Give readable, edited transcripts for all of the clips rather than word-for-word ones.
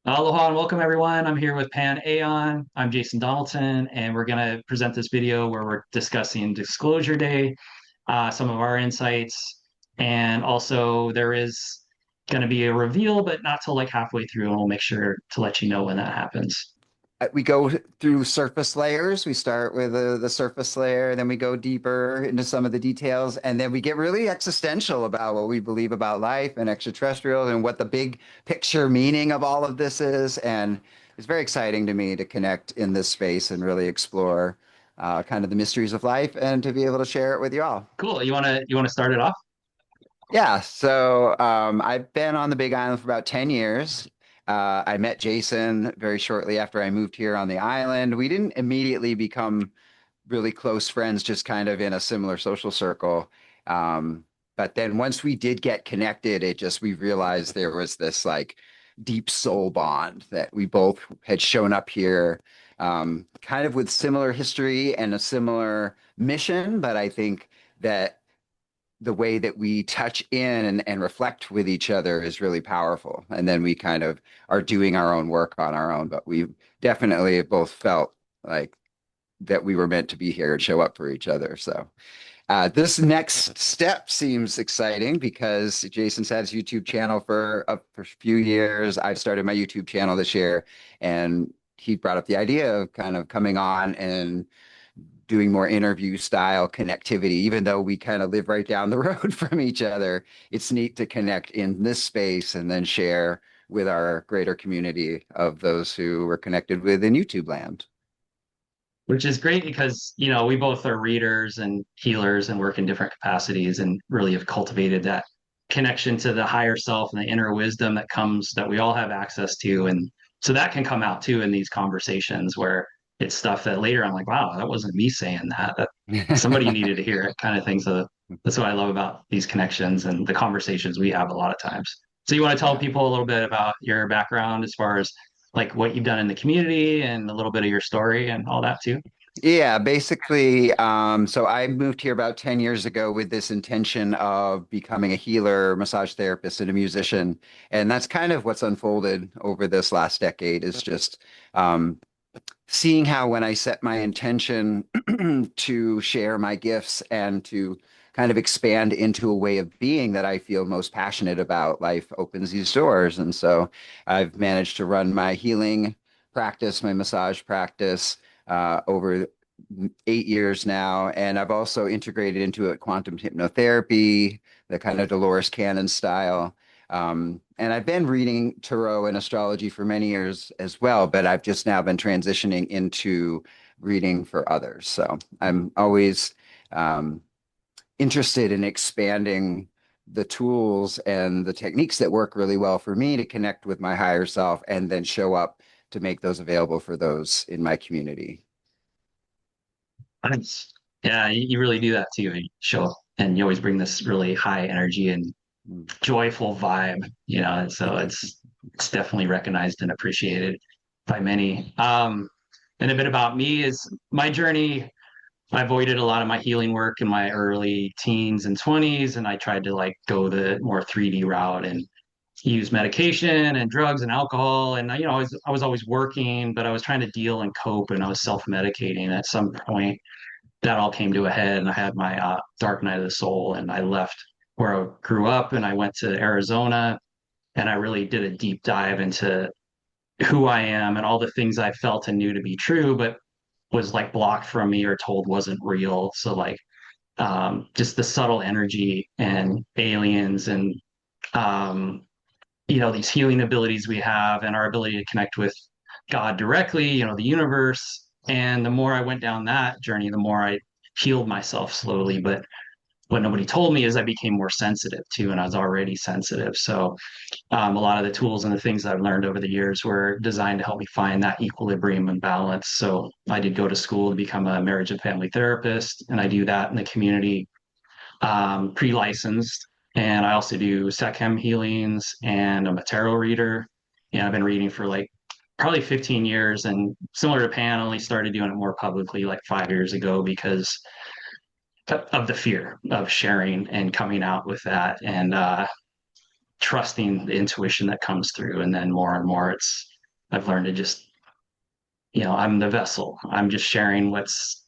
Aloha and welcome everyone. I'm here with Pan Aeon. I'm Jason Donaldson, and we're going to present this video where we're discussing Disclosure Day, some of our insights, and also there is going to be a reveal, but not till like halfway through, and we'll make sure to let you know when that happens. We go through surface layers. We start with the surface layer, and then we go deeper into some of the details, and then we get really existential about what we believe about life and extraterrestrial and what the big picture meaning of all of this is. And it's very exciting to me to connect in this space and really explore kind of the mysteries of life and to be able to share it with you all. Cool. You want to start it off? Yeah, so I've been on the Big Island for about 10 years. I met Jason very shortly after I moved here on the island. We didn't immediately become really close friends, just kind of in a similar social circle. But then once we did get connected, we realized there was this like deep soul bond that we both had shown up here, kind of with similar history and a similar mission. But I think that the way that we touch in and reflect with each other is really powerful. And then we kind of are doing our own work on our own, but we definitely have both felt like that we were meant to be here and show up for each other. So this next step seems exciting because Jason's had his YouTube channel for a few years. I've started my YouTube channel this year, and he brought up the idea of kind of coming on and doing more interview style connectivity, even though we kind of live right down the road from each other. It's neat to connect in this space and then share with our greater community of those who were connected with in YouTube land. Which is great because, we both are readers and healers and work in different capacities and really have cultivated that connection to the higher self and the inner wisdom that we all have access to. And so that can come out too in these conversations where it's stuff that later I'm like, wow, that wasn't me saying that. That somebody needed to hear it kind of thing. So that's what I love about these connections and the conversations we have a lot of times. So you want to tell Yeah. people a little bit about your background as far as like what you've done in the community and a little bit of your story and all that too. Yeah, basically, so I moved here about 10 years ago with this intention of becoming a healer, massage therapist, and a musician. And that's kind of what's unfolded over this last decade is just um, seeing how when I set my intention to share my gifts and to kind of expand into a way of being that I feel most passionate about, life opens these doors. And so I've managed to run my healing practice, my massage practice over 8 years now. And I've also integrated into it quantum hypnotherapy, the kind of Dolores Cannon style. And I've been reading tarot and astrology for many years as well, but I've just now been transitioning into reading for others. So I'm always um, interested in expanding the tools and the techniques that work really well for me to connect with my higher self and then show up to make those available for those in my community. Nice. Yeah, you really do that too. You show up and you always bring this really high energy and Mm. joyful vibe, and so it's definitely recognized and appreciated by many. And a bit about me is my journey. I avoided a lot of my healing work in my early teens and 20s, and I tried to like go the more 3D route and use medication and drugs and alcohol. And I was always working, but I was trying to deal and cope, and I was self-medicating. At some point, that all came to a head, and I had my dark night of the soul, and I left where I grew up, and I went to Arizona, and I really did a deep dive into who I am and all the things I felt and knew to be true, but was like blocked from me or told wasn't real. So like just the subtle energy and aliens and um, these healing abilities we have and our ability to connect with God directly, the universe. And the more I went down that journey, the more I healed myself slowly. But what nobody told me is I became more sensitive too, and I was already sensitive. So a lot of the tools and the things I've learned over the years were designed to help me find that equilibrium and balance. So I did go to school to become a marriage and family therapist, and I do that in the community, pre-licensed. And I also do Sechem healings, and I'm a tarot reader. And I've been reading for like probably 15 years. And similar to Pan, I only started doing it more publicly like 5 years ago because of the fear of sharing and coming out with that and trusting the intuition that comes through. And then more and more, it's I've learned to just, I'm the vessel. I'm just sharing what's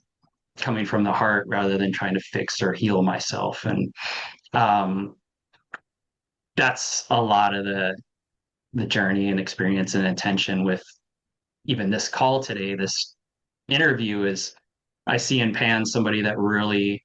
coming from the heart rather than trying to fix or heal myself. And um, that's a lot of the journey and experience and intention with even this call today, this interview is I see in Pan somebody that really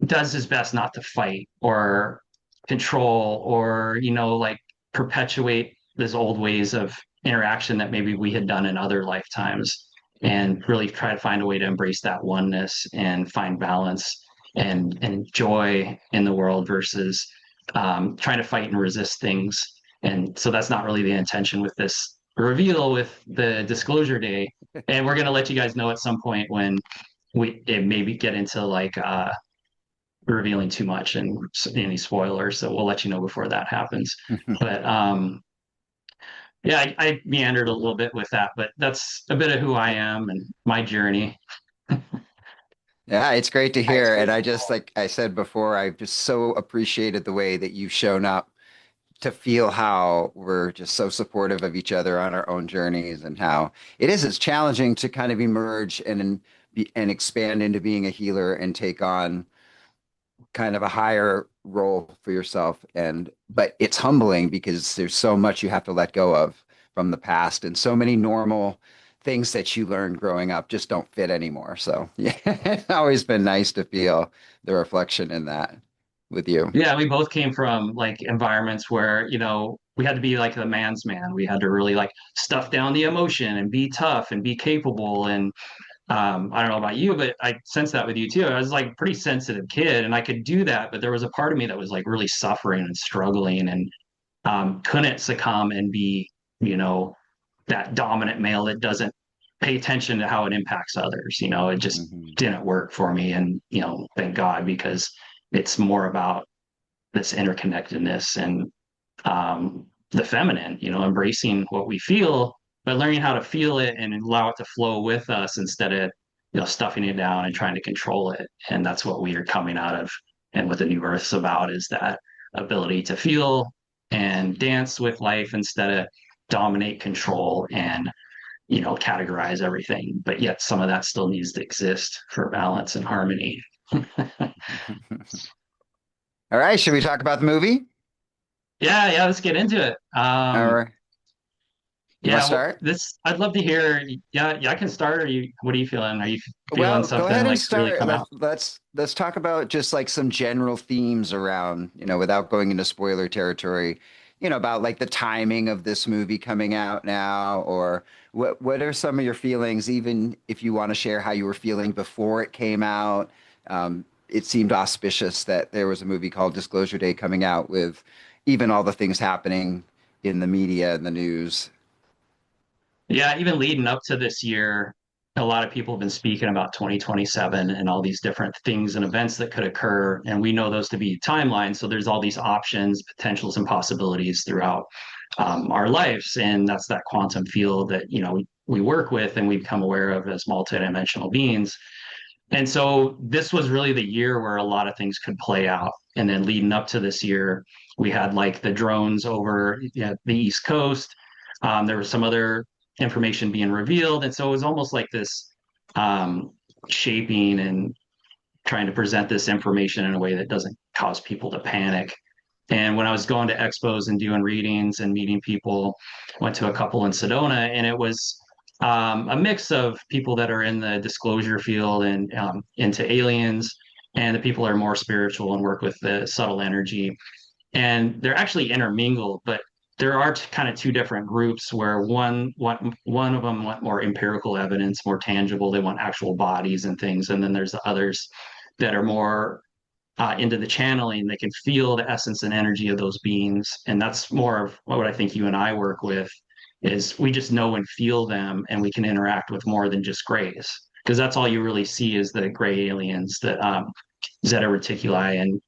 does his best not to fight or control or, like perpetuate these old ways of interaction that maybe we had done in other lifetimes and really try to find a way to embrace that oneness and find balance and joy in the world versus trying to fight and resist things. And so that's not really the intention with this reveal with the disclosure day. And we're going to let you guys know at some point when it maybe get into like revealing too much and any spoilers. So we'll let you know before that happens. But yeah, I meandered a little bit with that, but that's a bit of who I am and my journey. Yeah, it's great to hear. And I just, like I said before, I've just so appreciated the way that you've shown up to feel how we're just so supportive of each other on our own journeys and how it's challenging to kind of emerge and expand into being a healer and take on kind of a higher role for yourself. But it's humbling because there's so much you have to let go of from the past, and so many normal things that you learned growing up just don't fit anymore. So yeah, it's always been nice to feel the reflection in that with you. Yeah, we both came from like environments where, we had to be like the man's man. We had to really like stuff down the emotion and be tough and be capable. And I don't know about you, but I sense that with you too. I was like a pretty sensitive kid and I could do that, but there was a part of me that was like really suffering and struggling and couldn't succumb and be, you know, that dominant male that doesn't pay attention to how it impacts others. It just Hmm. didn't work for me. And, thank God, because it's more about this interconnectedness and the feminine, embracing what we feel, but learning how to feel it and allow it to flow with us instead of, stuffing it down and trying to control it. And that's what we are coming out of. And what the new earth's about is that ability to feel and dance with life instead of dominate, control, and, categorize everything. But yet some of that still needs to exist for balance and harmony. All right, should we talk about the movie? Yeah, yeah, let's get into it. All right, you want to Yeah, well, start? I'd love to hear. Yeah, yeah, I can start. What are you feeling? Are you feeling Well, go something ahead and like really start. come out? Let's talk about just like some general themes around, without going into spoiler territory, about like the timing of this movie coming out now, or what are some of your feelings, even if you want to share how you were feeling before it came out. It seemed auspicious that there was a movie called Disclosure Day coming out with even all the things happening in the media and the news. Yeah, even leading up to this year, a lot of people have been speaking about 2027 and all these different things and events that could occur, and we know those to be timelines. So there's all these options, potentials, and possibilities throughout our lives, and that's that quantum field that we work with and we become aware of as multidimensional beings. And so this was really the year where a lot of things could play out. And then leading up to this year, we had like the drones over the East Coast. There was some other information being revealed. And so it was almost like this um, shaping and trying to present this information in a way that doesn't cause people to panic. And when I was going to expos and doing readings and meeting people, went to a couple in Sedona, and it was a mix of people that are in the disclosure field and into aliens, and the people that are more spiritual and work with the subtle energy. And they're actually intermingled, but there are kind of two different groups where one of them want more empirical evidence, more tangible. They want actual bodies and things, and then there's the others that are more into the channeling. They can feel the essence and energy of those beings, and that's more of what I think you and I work with. Is we just know and feel them, and we can interact with more than just grays, because that's all you really see is the gray aliens, that Zeta Reticuli, and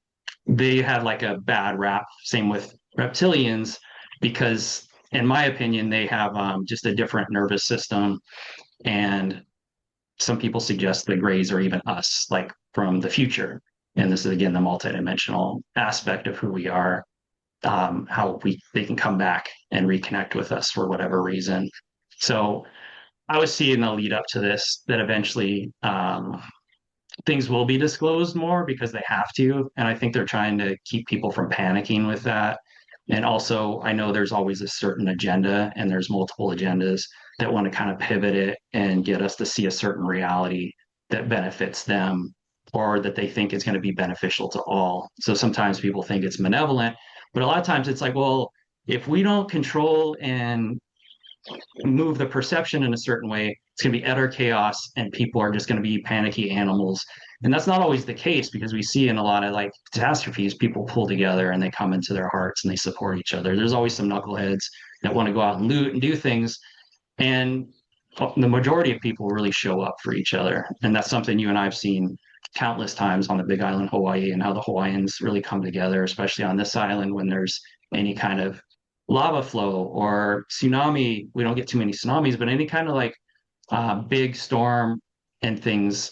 they had like a bad rap. Same with reptilians, because in my opinion, they have just a different nervous system, and some people suggest the grays are even us, like from the future. And this is again the multidimensional aspect of who we are. how they can come back and reconnect with us for whatever reason. So I was seeing the lead up to this that eventually things will be disclosed more because they have to. And I think they're trying to keep people from panicking with that. And also, I know there's always a certain agenda and there's multiple agendas that want to kind of pivot it and get us to see a certain reality that benefits them or that they think is going to be beneficial to all. So sometimes people think it's malevolent, but a lot of times it's like, well, if we don't control and move the perception in a certain way, it's going to be utter chaos and people are just going to be panicky animals. And that's not always the case because we see in a lot of like catastrophes, people pull together and they come into their hearts and they support each other. There's always some knuckleheads that want to go out and loot and do things. And the majority of people really show up for each other. And that's something you and I've seen countless times on the Big Island, Hawaii, and how the Hawaiians really come together, especially on this island when there's any kind of lava flow or tsunami. We don't get too many tsunamis, but any kind of like big storm and things,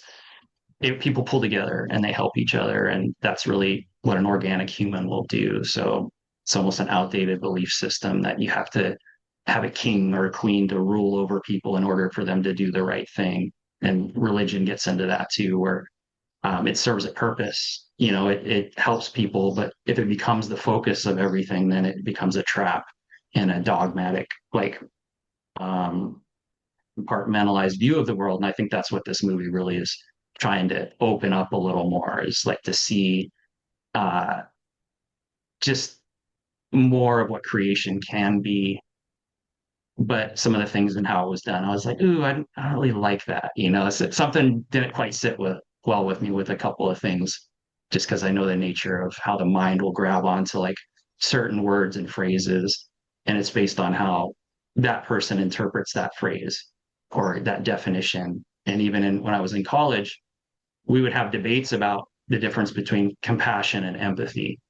people pull together and they help each other. And that's really what an organic human will do. So it's almost an outdated belief system that you have to have a king or a queen to rule over people in order for them to do the right thing. And religion gets into that too, where it serves a purpose. You know, it helps people, but if it becomes the focus of everything, then it becomes a trap and a dogmatic, like um, compartmentalized view of the world. And I think that's what this movie really is trying to open up a little more, is like to see uh, just more of what creation can be. But some of the things and how it was done, I was like, ooh, I don't really like that. You know, something didn't quite sit well with me with a couple of things, just because I know the nature of how the mind will grab onto like certain words and phrases, and it's based on how that person interprets that phrase or that definition. And even when I was in college, we would have debates about the difference between compassion and empathy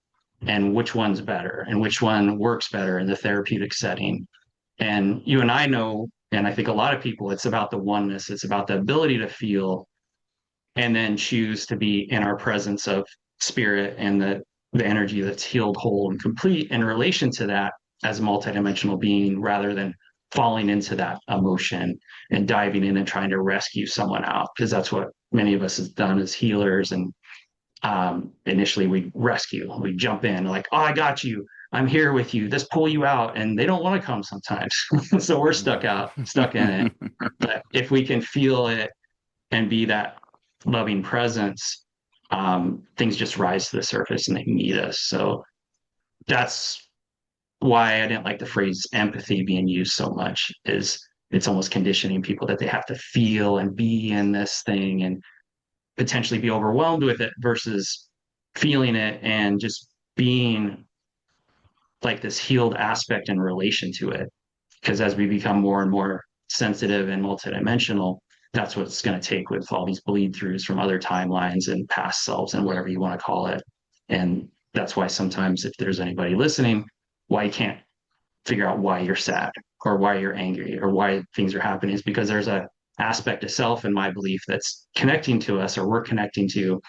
and which one's better and which one works better in the therapeutic setting. And you and I know, and I think a lot of people, it's about the oneness, it's about the ability to feel and then choose to be in our presence of spirit and the energy that's healed, whole, and complete in relation to that as a multidimensional being rather than falling into that emotion and diving in and trying to rescue someone out, because that's what many of us has done as healers. And initially we rescue, we jump in like, oh, I got you, I'm here with you, let's pull you out, and they don't want to come sometimes. So we're stuck in it. But if we can feel it and be that loving presence, things just rise to the surface and they meet us. So that's why I didn't like the phrase empathy being used so much, is it's almost conditioning people that they have to feel and be in this thing and potentially be overwhelmed with it versus feeling it and just being like this healed aspect in relation to it. Because as we become more and more sensitive and multidimensional, that's what it's going to take with all these bleed throughs from other timelines and past selves and whatever you want to call it. And that's why sometimes, if there's anybody listening, why you can't figure out why you're sad or why you're angry or why things are happening is because there's a aspect of self, in my belief, that's connecting to us or we're connecting to,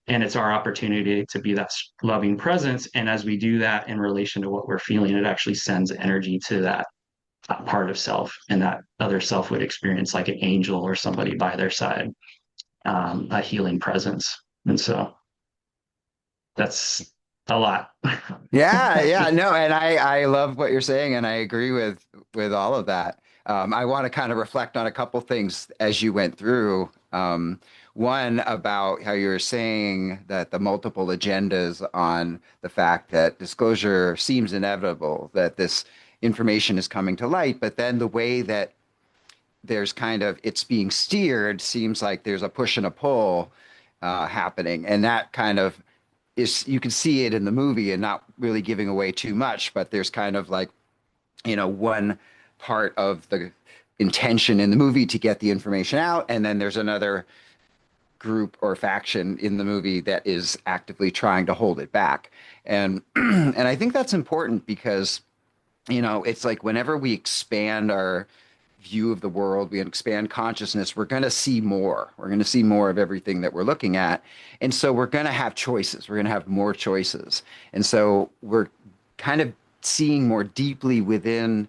and it's our opportunity to be that loving presence. And as we do that in relation to what we're feeling, it actually sends energy to that part of self, and that other self would experience like an angel or somebody by their side, a healing presence. And so that's a lot. Yeah, yeah, no, and I love what you're saying, and I agree with all of that. I want to kind of reflect on a couple things as you went through. One about how you were saying that the multiple agendas on the fact that disclosure seems inevitable, that this information is coming to light, but then the way that there's kind of it's being steered seems like there's a push and a pull happening, and that kind of is you can see it in the movie and not really giving away too much, but there's kind of like, one part of the intention in the movie to get the information out, and then there's another group or faction in the movie that is actively trying to hold it back. And and I think that's important because, it's like whenever we expand our view of the world, we expand consciousness, we're going to see more. We're going to see more of everything that we're looking at. And so we're going to have choices. We're going to have more choices. And so we're kind of seeing more deeply within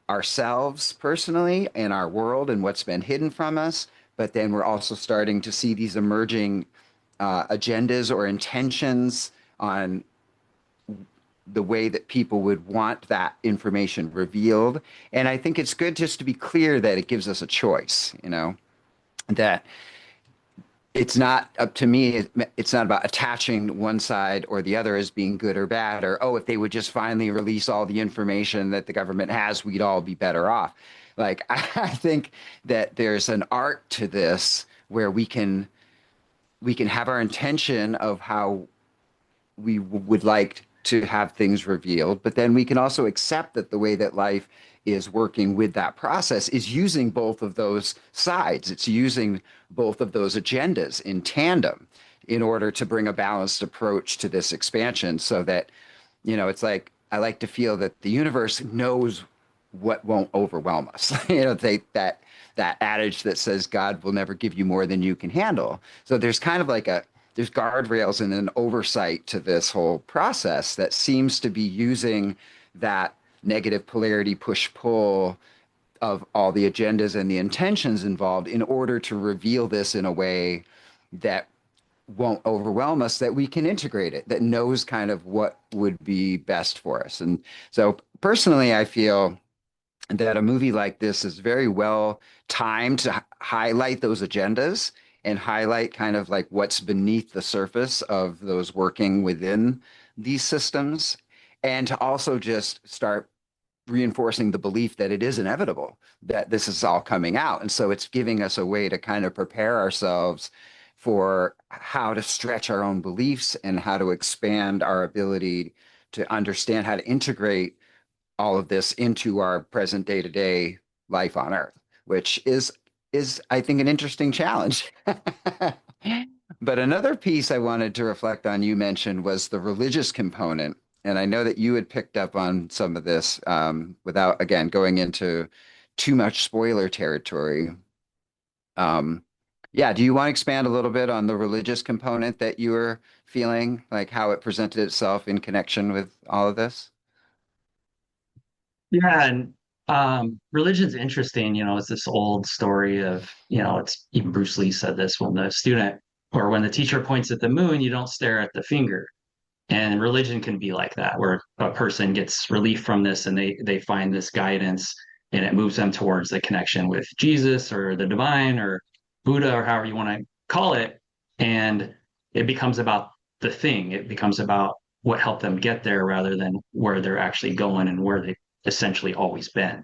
ourselves personally and our world and what's been hidden from us. But then we're also starting to see these emerging agendas or intentions on the way that people would want that information revealed. And I think it's good just to be clear that it gives us a choice, that it's not up to me. It's not about attaching one side or the other as being good or bad, or, oh, if they would just finally release all the information that the government has, we'd all be better off. Like, I think that there's an art to this where we can have our intention of how we would like to have things revealed, but then we can also accept that the way that life is working with that process is using both of those sides. It's using both of those agendas in tandem in order to bring a balanced approach to this expansion so that, it's like I like to feel that the universe knows what won't overwhelm us. That adage that says God will never give you more than you can handle. So there's kind of like there's guardrails and an oversight to this whole process that seems to be using that negative polarity push pull of all the agendas and the intentions involved in order to reveal this in a way that won't overwhelm us, that we can integrate it, that knows kind of what would be best for us. And so personally, I feel that a movie like this is very well timed to highlight those agendas and highlight kind of like what's beneath the surface of those working within these systems, and to also just start reinforcing the belief that it is inevitable that this is all coming out. And so it's giving us a way to kind of prepare ourselves for how to stretch our own beliefs and how to expand our ability to understand how to integrate all of this into our present day-to-day life on Earth, which is I think an interesting challenge. But another piece I wanted to reflect on you mentioned was the religious component. And I know that you had picked up on some of this without, again, going into too much spoiler territory. Um, yeah, do you want to expand a little bit on the religious component that you were feeling, like how it presented itself in connection with all of this? Yeah, and religion's interesting. It's this old story of, it's even Bruce Lee said this when the student or when the teacher points at the moon, you don't stare at the finger. And religion can be like that, where a person gets relief from this and they find this guidance and it moves them towards the connection with Jesus or the divine or Buddha or however you want to call it. And it becomes about the thing. It becomes about what helped them get there rather than where they're actually going and where they've essentially always been.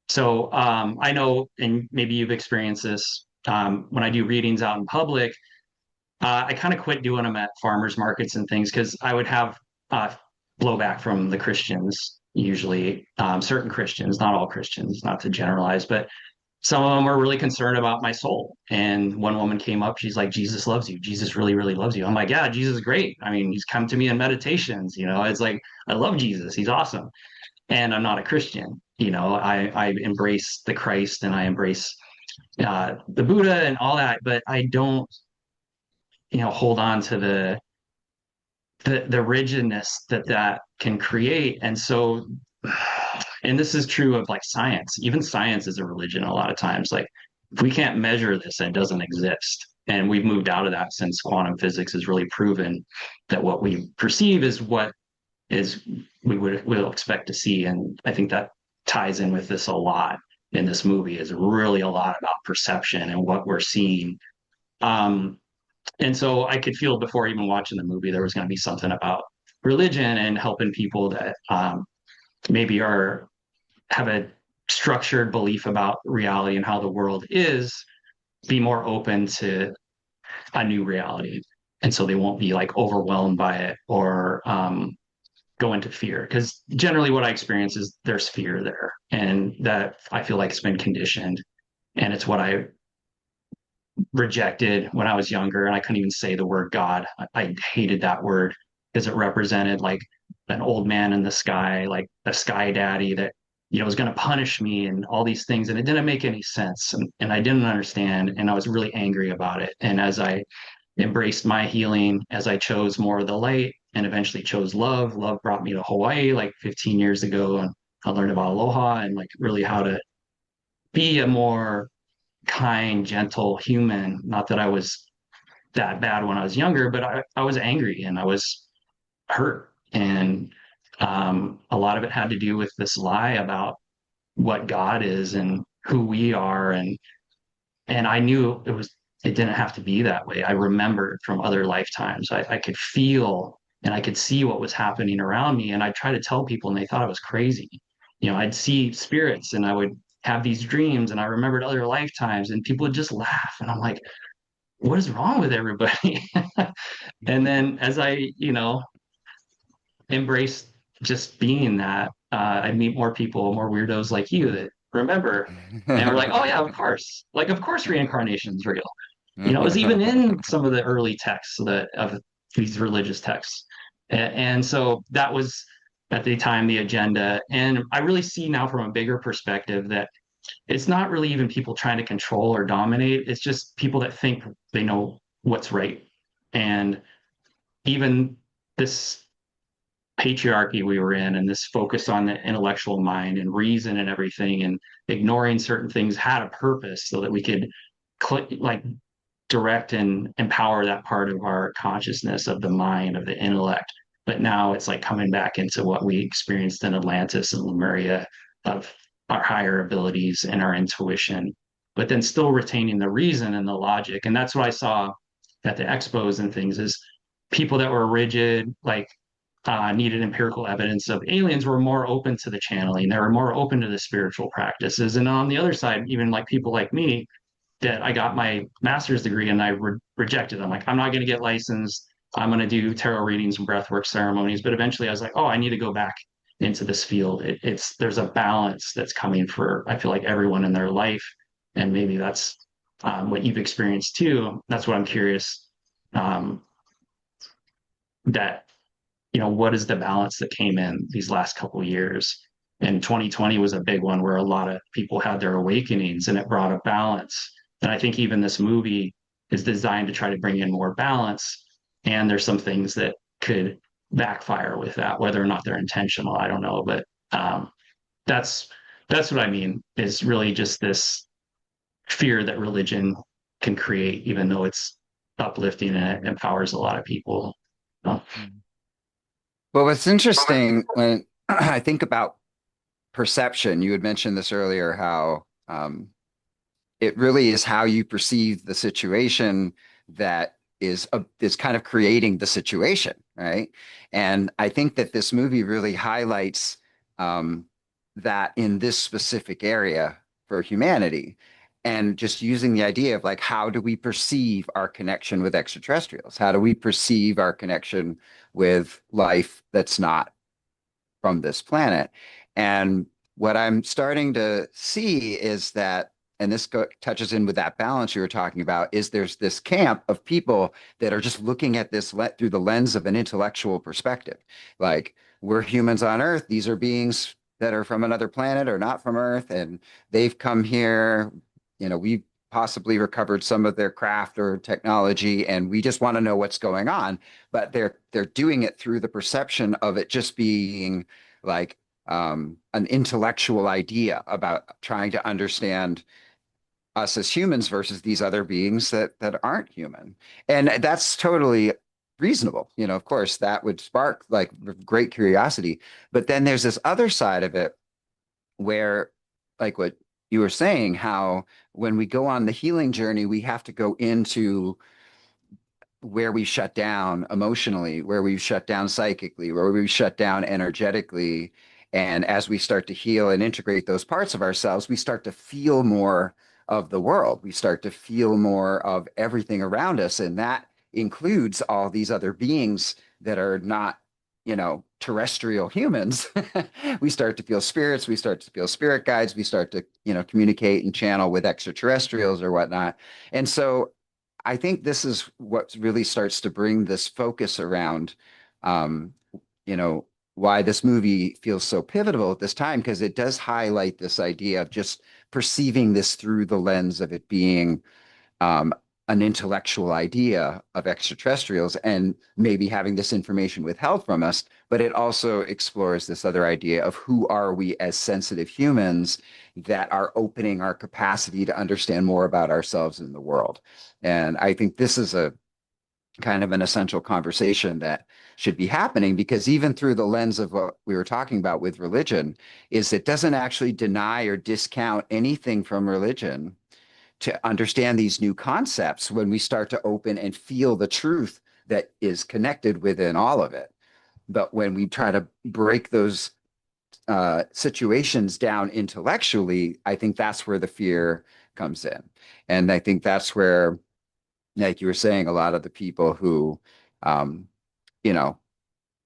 So I know, and maybe you've experienced this when I do readings out in public. I kind of quit doing them at farmers markets and things because I would have uh, blowback from the Christians, usually certain Christians, not all Christians, not to generalize, but some of them were really concerned about my soul. And one woman came up, she's like, Jesus loves you. Jesus really, really loves you. I'm like, yeah, Jesus is great. I mean, he's come to me in meditations, it's like, I love Jesus. He's awesome. And I'm not a Christian. I embrace the Christ and I embrace the Buddha and all that, but I don't, hold on to the rigidness that can create. And so, and this is true of like science. Even science is a religion a lot of times. Like if we can't measure this, it doesn't exist. And we've moved out of that since quantum physics has really proven that what we perceive is what is we'll expect to see. And I think that ties in with this a lot in this movie is really a lot about perception and what we're seeing. Um, and so I could feel before even watching the movie, there was going to be something about religion and helping people that maybe have a structured belief about reality and how the world is, be more open to a new reality. And so they won't be like overwhelmed by it or go into fear. Because generally what I experience is there's fear there. And that I feel like it's been conditioned. And it's what I rejected when I was younger, and I couldn't even say the word God. I hated that word because it represented like an old man in the sky, like a sky daddy that was going to punish me and all these things, and it didn't make any sense, and I didn't understand, and I was really angry about it. And as I embraced my healing, as I chose more of the light, and eventually chose love. Love brought me to Hawaii like 15 years ago, and I learned about aloha and like really how to be a more kind, gentle human. Not that I was that bad when I was younger, but I was angry and I was hurt. And a lot of it had to do with this lie about what God is and who we are. And I knew it didn't have to be that way. I remembered from other lifetimes. I could feel and I could see what was happening around me. And I try to tell people and they thought I was crazy. I'd see spirits and I would have these dreams and I remembered other lifetimes and people would just laugh. And I'm like, what is wrong with everybody? And then as I embrace just being that, I meet more people, more weirdos like you that remember. And we're like, oh yeah, of course. Like, of course reincarnation is real. It was even in some of the early texts of these religious texts. And so that was at the time the agenda. And I really see now from a bigger perspective that it's not really even people trying to control or dominate. It's just people that think they know what's right. And even this patriarchy we were in and this focus on the intellectual mind and reason and everything and ignoring certain things had a purpose so that we could like direct and empower that part of our consciousness of the mind of the intellect. But now it's like coming back into what we experienced in Atlantis and Lemuria of our higher abilities and our intuition, but then still retaining the reason and the logic. And that's what I saw at the expos and things is people that were rigid, like needed empirical evidence of aliens were more open to the channeling. They were more open to the spiritual practices. And on the other side, even like people like me, that I got my master's degree and I rejected. I'm like, I'm not going to get licensed. I'm going to do tarot readings and breathwork ceremonies. But eventually I was like, oh, I need to go back into this field. There's a balance that's coming for, I feel like everyone in their life. And maybe that's what you've experienced too. That's what I'm curious um, that what is the balance that came in these last couple of years? And 2020 was a big one where a lot of people had their awakenings and it brought a balance. And I think even this movie is designed to try to bring in more balance. And there's some things that could backfire with that, whether or not they're intentional, I don't know. But that's that's what I mean, is really just this fear that religion can create, even though it's uplifting and it empowers a lot of people. Well, what's interesting when I think about perception, you had mentioned this earlier, how it really is how you perceive the situation that is kind of creating the situation, right? And I think that this movie really highlights that in this specific area for humanity, and just using the idea of like, how do we perceive our connection with extraterrestrials? How do we perceive our connection with life that's not from this planet? And what I'm starting to see is that, and this touches in with that balance you were talking about, is there's this camp of people that are just looking at this through the lens of an intellectual perspective. Like, we're humans on Earth. These are beings that are from another planet or not from Earth, and they've come here. We've possibly recovered some of their craft or technology, and we just want to know what's going on. But they're doing it through the perception of it just being like an intellectual idea about trying to understand us as humans versus these other beings that aren't human. And that's totally reasonable. Of course, that would spark like great curiosity. But then there's this other side of it where, like what you were saying, how when we go on the healing journey, we have to go into where we shut down emotionally, where we shut down psychically, where we shut down energetically. And as we start to heal and integrate those parts of ourselves, we start to feel more of the world. We start to feel more of everything around us. And that includes all these other beings that are not, terrestrial humans. We start to feel spirits. We start to feel spirit guides. We start to, communicate and channel with extraterrestrials or whatnot. And so I think this is what really starts to bring this focus around, um, why this movie feels so pivotal at this time, because it does highlight this idea of just perceiving this through the lens of it being um, an intellectual idea of extraterrestrials and maybe having this information withheld from us, but it also explores this other idea of who are we as sensitive humans that are opening our capacity to understand more about ourselves in the world. And I think this is a kind of an essential conversation that should be happening, because even through the lens of what we were talking about with religion, is it doesn't actually deny or discount anything from religion to understand these new concepts when we start to open and feel the truth that is connected within all of it. But when we try to break those situations down intellectually, I think that's where the fear comes in. And I think that's where, like you were saying, a lot of the people who, um, you know,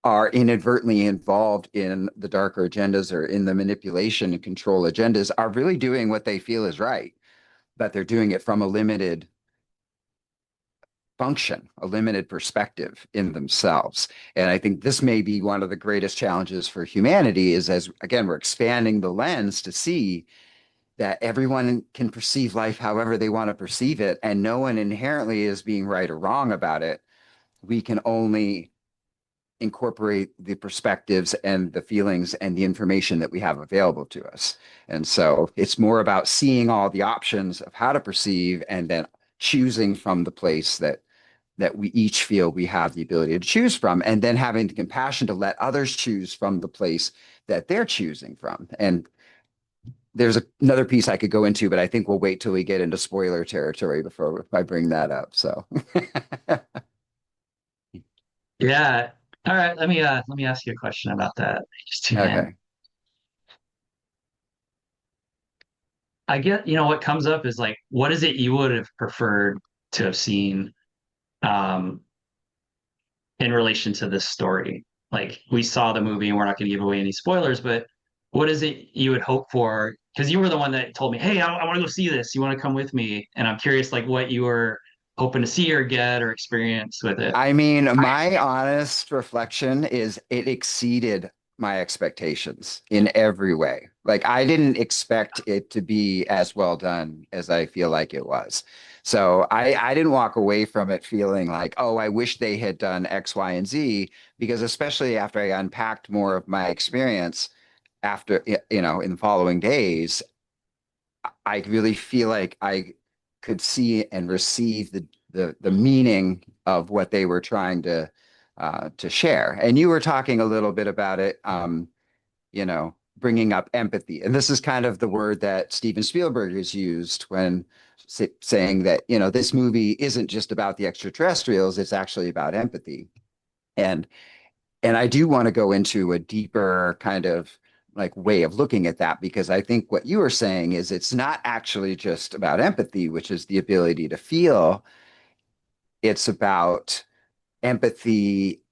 are inadvertently involved in the darker agendas or in the manipulation and control agendas are really doing what they feel is right, but they're doing it from a limited function, a limited perspective in themselves. And I think this may be one of the greatest challenges for humanity is, as again, we're expanding the lens to see that everyone can perceive life however they want to perceive it, and no one inherently is being right or wrong about it. We can only incorporate the perspectives and the feelings and the information that we have available to us. And so it's more about seeing all the options of how to perceive and then choosing from the place that we each feel we have the ability to choose from, and then having the compassion to let others choose from the place that they're choosing from. And there's another piece I could go into, but I think we'll wait till we get into spoiler territory before I bring that up. So, Yeah. All right. Let me ask you a question about that. Just tune in. okay. I get, what comes up is like, what is it you would have preferred to have seen um, in relation to this story? Like, we saw the movie and we're not going to give away any spoilers, but what is it you would hope for? Because you were the one that told me, hey, I want to go see this. You want to come with me? And I'm curious, like, what you were hoping to see or get or experience with it. I mean, my honest reflection is it exceeded my expectations in every way. Like, I didn't expect it to be as well done as I feel like it was. So I didn't walk away from it feeling like, oh, I wish they had done X, Y, and Z, because especially after I unpacked more of my experience after, in the following days, I really feel like I could see and receive the meaning of what they were trying to share. And you were talking a little bit about it, bringing up empathy. And this is kind of the word that Steven Spielberg has used when saying that, this movie isn't just about the extraterrestrials, it's actually about empathy. And and I do want to go into a deeper kind of like way of looking at that, because I think what you were saying is it's not actually just about empathy, which is the ability to feel. It's about empathy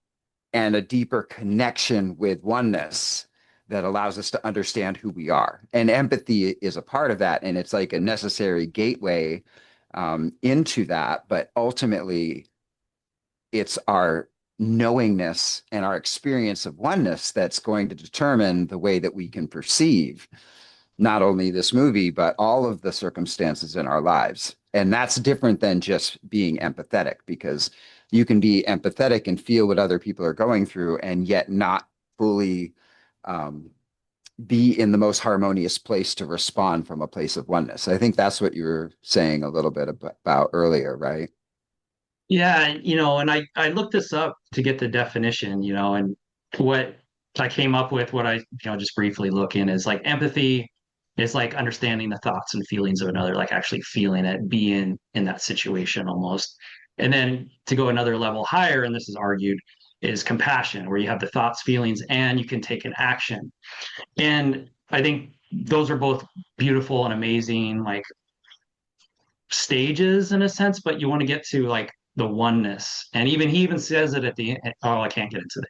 and a deeper connection with oneness that allows us to understand who we are. And empathy is a part of that. And it's like a necessary gateway into that. But ultimately, it's our knowingness and our experience of oneness that's going to determine the way that we can perceive not only this movie, but all of the circumstances in our lives. And that's different than just being empathetic, because you can be empathetic and feel what other people are going through and yet not fully um, be in the most harmonious place to respond from a place of oneness. I think that's what you were saying a little bit about earlier, right? Yeah, and I looked this up to get the definition, and what I came up with, what I, just briefly look in is like empathy is like understanding the thoughts and feelings of another, like actually feeling it, being in that situation almost. And then to go another level higher, and this is argued, is compassion, where you have the thoughts, feelings, and you can take an action. And I think those are both beautiful and amazing, like stages in a sense, but you want to get to like the oneness. And even he even says it at the end. Oh, I can't get into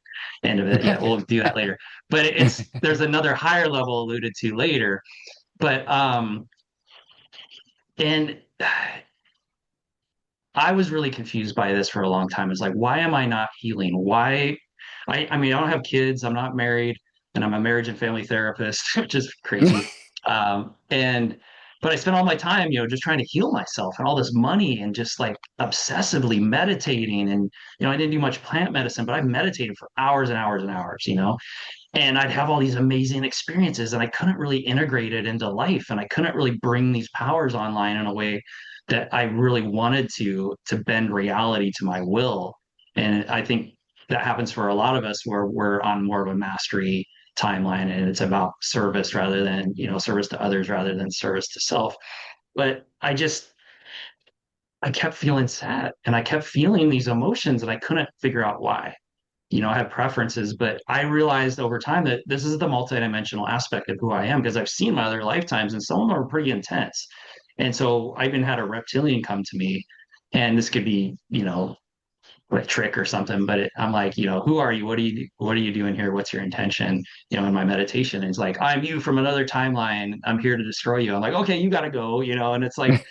the end of it yet. We'll do that later. But it's there's another higher level alluded to later. But and I was really confused by this for a long time. It's like, why am I not healing? Why I mean, I don't have kids, I'm not married, and I'm a marriage and family therapist, which is crazy. And but I spent all my time, just trying to heal myself and all this money and just like obsessively meditating. And, I didn't do much plant medicine, but I meditated for hours and hours and hours, and I'd have all these amazing experiences, and I couldn't really integrate it into life, and I couldn't really bring these powers online in a way that I really wanted to bend reality to my will. And I think that happens for a lot of us where we're on more of a mastery timeline, and it's about service rather than, service to others rather than service to self. But I kept feeling sad, and I kept feeling these emotions, and I couldn't figure out why. I have preferences, but I realized over time that this is the multidimensional aspect of who I am, because I've seen my other lifetimes and some of them are pretty intense. And so I even had a reptilian come to me, and this could be, a trick or something, but I'm like, who are you? What are you doing here? What's your intention? In my meditation, it's like, I'm you from another timeline. I'm here to destroy you. I'm like, okay, you got to go, and it's like,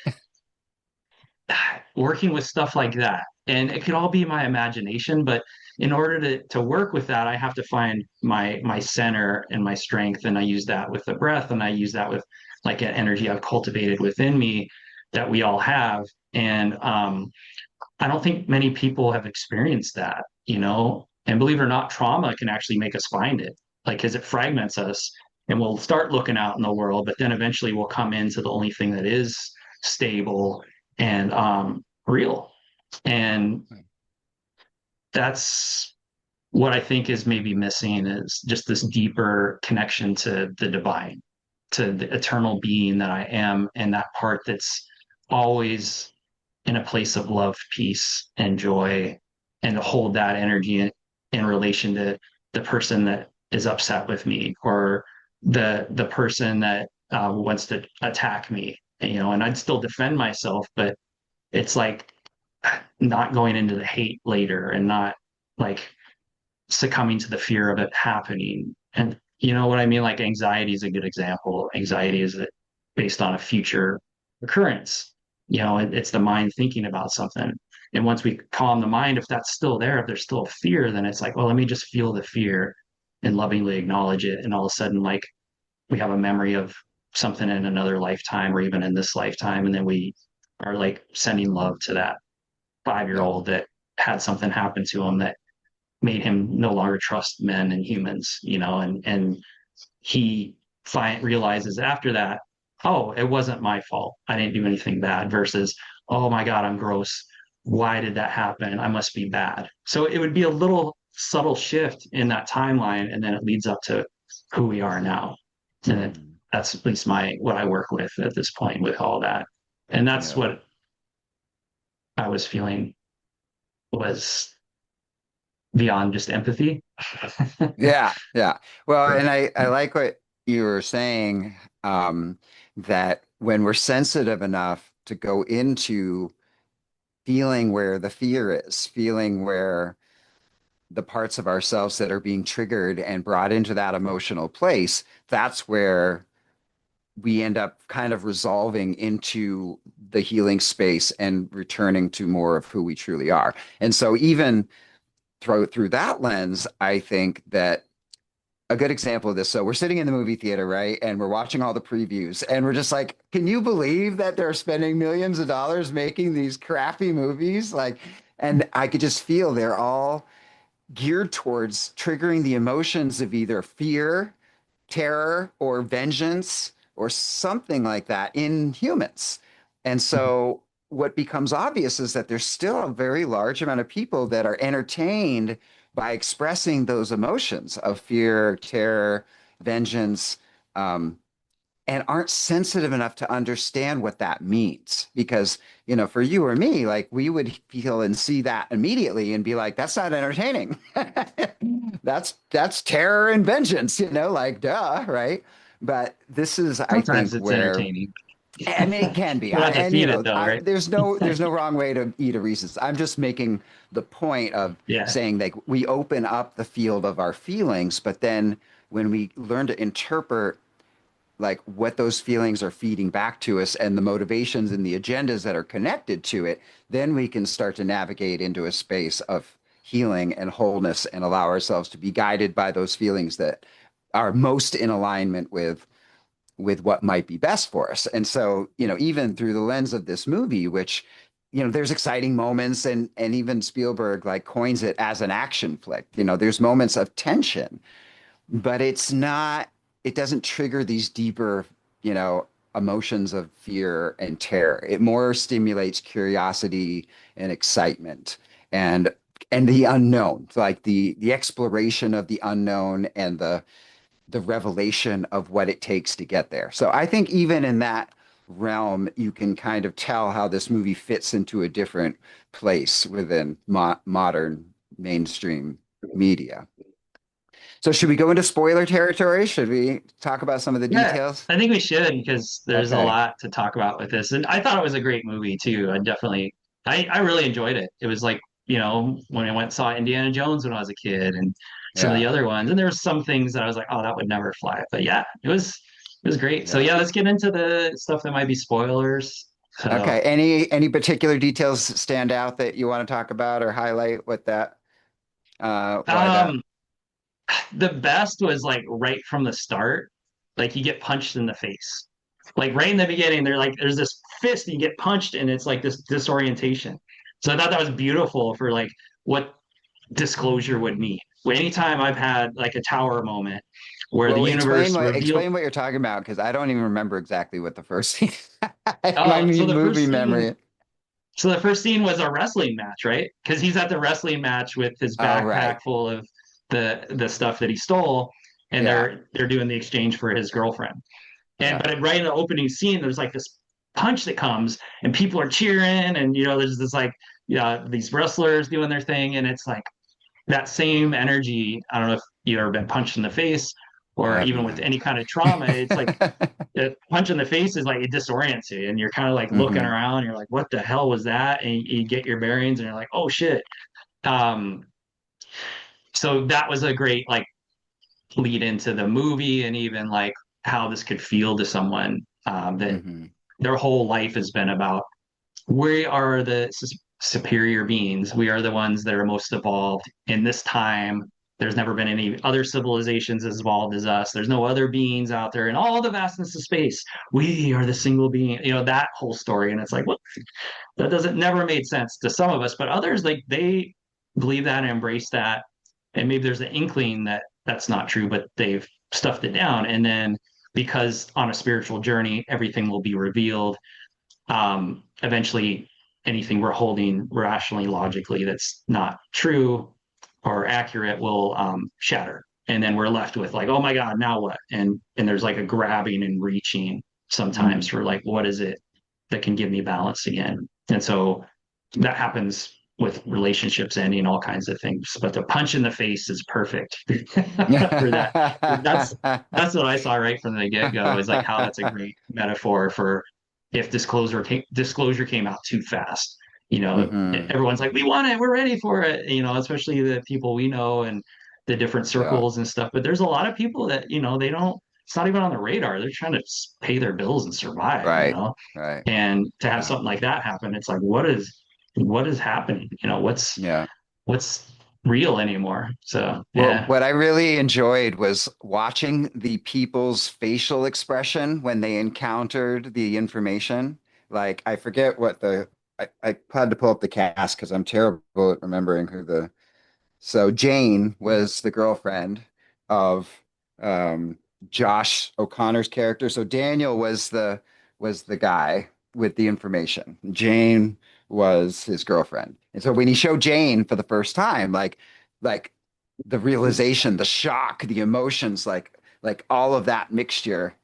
working with stuff like that. And it could all be my imagination, but in order to work with that, I have to find my center and my strength. And I use that with the breath, and I use that with like an energy I've cultivated within me that we all have. And I don't think many people have experienced that, And believe it or not, trauma can actually make us find it, like because it fragments us, and we'll start looking out in the world, but then eventually we'll come into the only thing that is stable and real. And that's what I think is maybe missing, is just this deeper connection to the divine, to the eternal being that I am, and that part that's always in a place of love, peace, and joy, and to hold that energy in relation to the person that is upset with me, or the person that wants to attack me, and I'd still defend myself, but it's like not going into the hate later, and not like succumbing to the fear of it happening. And you know what I mean? Like anxiety is a good example. Anxiety is based on a future occurrence. It's the mind thinking about something. And once we calm the mind, if that's still there, if there's still fear, then it's like, well, let me just feel the fear and lovingly acknowledge it. And all of a sudden, like we have a memory of something in another lifetime or even in this lifetime. And then we are like sending love to that 5-year Yeah. old that had something happen to him that made him no longer trust men and humans, and he realizes after that, oh, it wasn't my fault. I didn't do anything bad, versus, oh my God, I'm gross. Why did that happen? I must be bad. So it would be a little subtle shift in that timeline, and then it leads up to who we are now. And Mhm. that's at least what I work with at this point with all that. And that's Yeah. what I was feeling was beyond just empathy. Yeah. Yeah. Well, and I like what you were saying, that when we're sensitive enough to go into feeling where the fear is, feeling where the parts of ourselves that are being triggered and brought into that emotional place, that's where we end up kind of resolving into the healing space and returning to more of who we truly are. And so even through that lens, I think that a good example of this. So we're sitting in the movie theater, right? And we're watching all the previews, and we're just like, can you believe that they're spending millions of dollars making these crappy movies? Like, and I could just feel they're all geared towards triggering the emotions of either fear, terror, or vengeance, or something like that in humans. And so what becomes obvious is that there's still a very large amount of people that are entertained by expressing those emotions of fear, terror, vengeance, um, and aren't sensitive enough to understand what that means. Because, for you or me, like we would feel and see that immediately and be like, that's not entertaining. That's terror and vengeance, like duh, right? But this is, I Sometimes think, it's where entertaining. I mean, it can be. You're not And defeated though, right? there's no wrong way to eat a Reese's. I'm just making the point of Yeah. saying like we open up the field of our feelings, but then when we learn to interpret like what those feelings are feeding back to us and the motivations and the agendas that are connected to it, then we can start to navigate into a space of healing and wholeness and allow ourselves to be guided by those feelings that are most in alignment with what might be best for us. And so, even through the lens of this movie, which there's exciting moments, and even Spielberg like coins it as an action flick. There's moments of tension, but it doesn't trigger these deeper, you know, emotions of fear and terror. It more stimulates curiosity and excitement and and the unknown, like the exploration of the unknown and the revelation of what it takes to get there. So I think even in that realm, you can kind of tell how this movie fits into a different place within modern mainstream media. So should we go into spoiler territory? Should we talk about some of the Yeah, details? I think we should because there's a Okay. lot to talk about with this. And I thought it was a great movie too. I really enjoyed it. It was like, when I went and saw Indiana Jones when I was a kid and some of the Yeah. other ones. And there were some things that I was like, oh, that would never fly. But yeah, it was great. So Yeah. yeah, let's get into the stuff that might be spoilers. Okay. So Any particular details stand out that you want to talk about or highlight what that why that? um the best was like right from the start, like you get punched in the face. Like right in the beginning, they're like, there's this fist, and you get punched, and it's like this disorientation. So I thought that was beautiful for like what disclosure would mean. Anytime I've had like a tower moment where the Well, explain universe what revealed. explain what you're talking about because I don't even remember exactly what the first scene. My So the movie first scene, memory. so the first scene was a wrestling match, right? Because he's at the wrestling match with his Oh, backpack right. full of the stuff that he stole, and Yeah. they're doing the exchange for his girlfriend. And Yeah. but right in the opening scene, there's like this punch that comes, and people are cheering, and there's this like, yeah, these wrestlers doing their thing, and it's like that same energy. I don't know if you've ever been punched in the face, I or have even with not. any kind of trauma. It's like a punch in the face is like it disorients you, and you're kind of like looking Hmm. around. You're like, what the hell was that? And you get your bearings, and you're like, oh shit. Um, so that was a great like lead into the movie, and even like how this could feel to someone that Hmm. their whole life has been about we are the superior beings. We are the ones that are most evolved in this time. There's never been any other civilizations as evolved as us. There's no other beings out there in all the vastness of space. We are the single being, that whole story. And it's like, what? That doesn't never made sense to some of us, but others, like, they believe that and embrace that. And maybe there's an inkling that that's not true, but they've stuffed it down. And then because on a spiritual journey, everything will be revealed, eventually anything we're holding rationally, logically that's not true or accurate will shatter. And then we're left with like, oh my God, now what? And there's like a grabbing and reaching sometimes Hmm. for like, what is it that can give me balance again? And so that happens with relationships ending, all kinds of things. But the punch in the face is perfect for that. That's what I saw right from the get-go, is like how that's a great metaphor for if disclosure came out too fast. Hmm. Everyone's like, we want it, we're ready for it, especially the people we know and the different Yeah. circles and stuff. But there's a lot of people that, they don't, it's not even on the radar. They're trying to pay their bills and survive. Right. Right. And to have Yeah. something like that happen, it's like, what is happening? Yeah. What's real anymore? So Well, yeah. what I really enjoyed was watching the people's facial expression when they encountered the information. Like, I forget what I had to pull up the cast because I'm terrible at remembering who so Jane was the girlfriend of um, Josh O'Connor's character. So Daniel was the guy with the information. Jane was his girlfriend. And so when he showed Jane for the first time, like the realization, the shock, the emotions, like all of that mixture.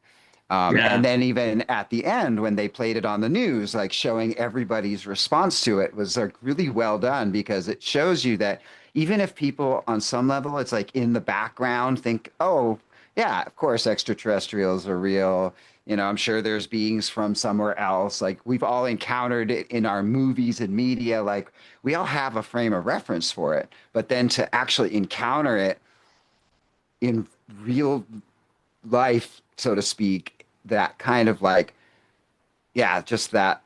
And Yeah. then even at the end, when they played it on the news, like showing everybody's response to it was like really well done because it shows you that even if people on some level, it's like in the background think, oh, yeah, of course extraterrestrials are real. I'm sure there's beings from somewhere else. Like we've all encountered it in our movies and media. Like we all have a frame of reference for it. But then to actually encounter it in real life, so to speak, that kind of like, yeah, just that.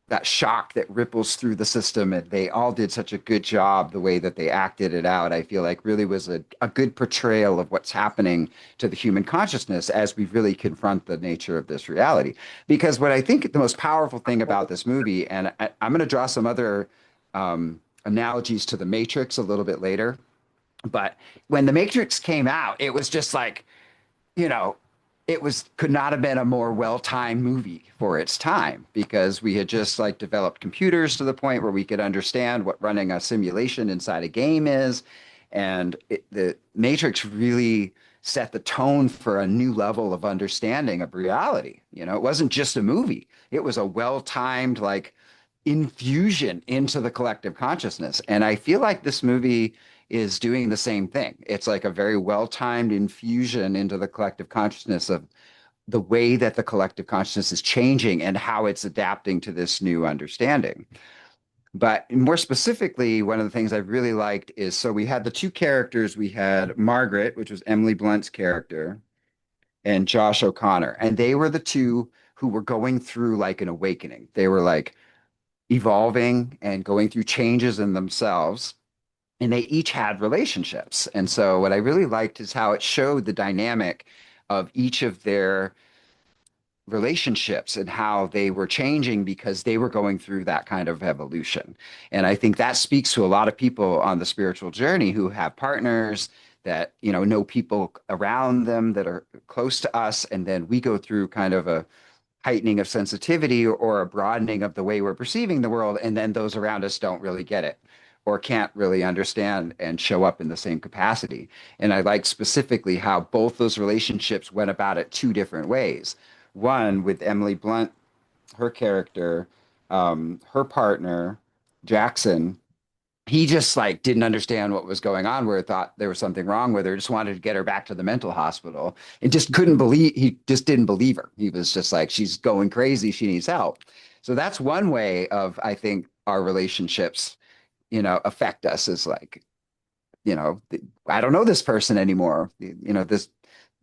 that shock that ripples through the system. And they all did such a good job the way that they acted it out. I feel like really was a good portrayal of what's happening to the human consciousness as we really confront the nature of this reality. Because what I think the most powerful thing about this movie, and I'm going to draw some other analogies to The Matrix a little bit later, but when The Matrix came out, it was just like, you know, it was could not have been a more well-timed movie for its time because we had just like developed computers to the point where we could understand what running a simulation inside a game is. And the Matrix really set the tone for a new level of understanding of reality. You know, it wasn't just a movie. It was a well-timed like infusion into the collective consciousness. And I feel like this movie is doing the same thing. It's like a very well-timed infusion into the collective consciousness of the way that the collective consciousness is changing and how it's adapting to this new understanding. But more specifically, one of the things I really liked is so we had the two characters. We had Margaret, which was Emily Blunt's character, and Josh O'Connor. And they were the two who were going through like an awakening. They were like evolving and going through changes in themselves, and they each had relationships. And so what I really liked is how it showed the dynamic of each of their relationships and how they were changing because they were going through that kind of evolution. And I think that speaks to a lot of people on the spiritual journey who have partners that, know people around them that are close to us. And then we go through kind of a heightening of sensitivity or a broadening of the way we're perceiving the world. And then those around us don't really get it or can't really understand and show up in the same capacity. And I like specifically how both those relationships went about it two different ways. One with Emily Blunt, her character, her partner, Jackson, he just like didn't understand what was going on, where he thought there was something wrong with her, just wanted to get her back to the mental hospital and just couldn't believe, he just didn't believe her. He was just like, she's going crazy, she needs help. So that's one way of, I think, our relationships, affect us is like, you know, I don't know this person anymore. This,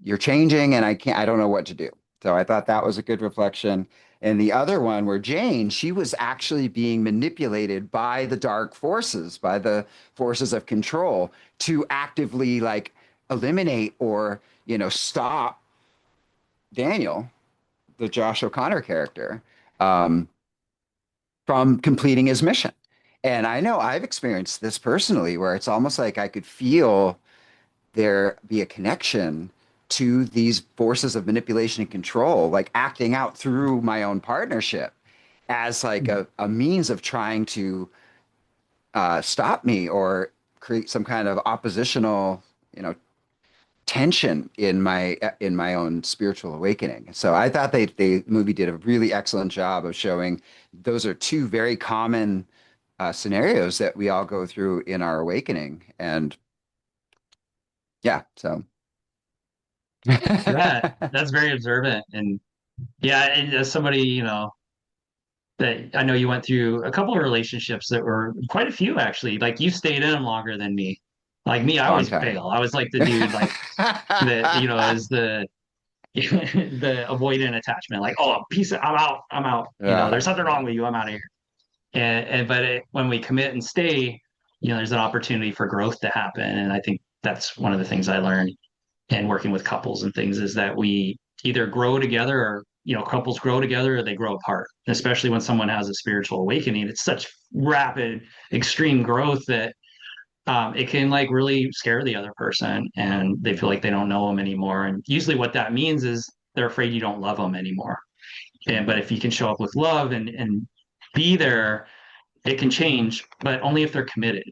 you're changing and I don't know what to do. So I thought that was a good reflection. And the other one where Jane, she was actually being manipulated by the dark forces, by the forces of control to actively like eliminate or, stop Daniel, the Josh O'Connor character, um, from completing his mission. And I know I've experienced this personally where it's almost like I could feel there be a connection to these forces of manipulation and control, like acting out through my own partnership as like a means of trying to stop me or create some kind of oppositional, tension in my own spiritual awakening. So I thought the movie did a really excellent job of showing those are two very common scenarios that we all go through in our awakening. And yeah, so Yeah, that's very observant. And yeah, and as somebody, that I know you went through a couple of relationships that were quite a few actually. Like you stayed in them longer than me. Like me, I long always time. bail. I was like the dude like that, is the the avoidant attachment. Like, oh, peace, I'm out, I'm out. There's Yeah, something wrong yeah. with you. I'm out of here. And but when we commit and stay, there's an opportunity for growth to happen. And I think that's one of the things I learned in working with couples and things is that we either grow together or couples grow together or they grow apart. Especially when someone has a spiritual awakening, it's such rapid, extreme growth that it can like really scare the other person and they feel like they don't know them anymore. And usually what that means is they're afraid you don't love them anymore. And but if you can show up with love and be there, it can change, but only if they're committed,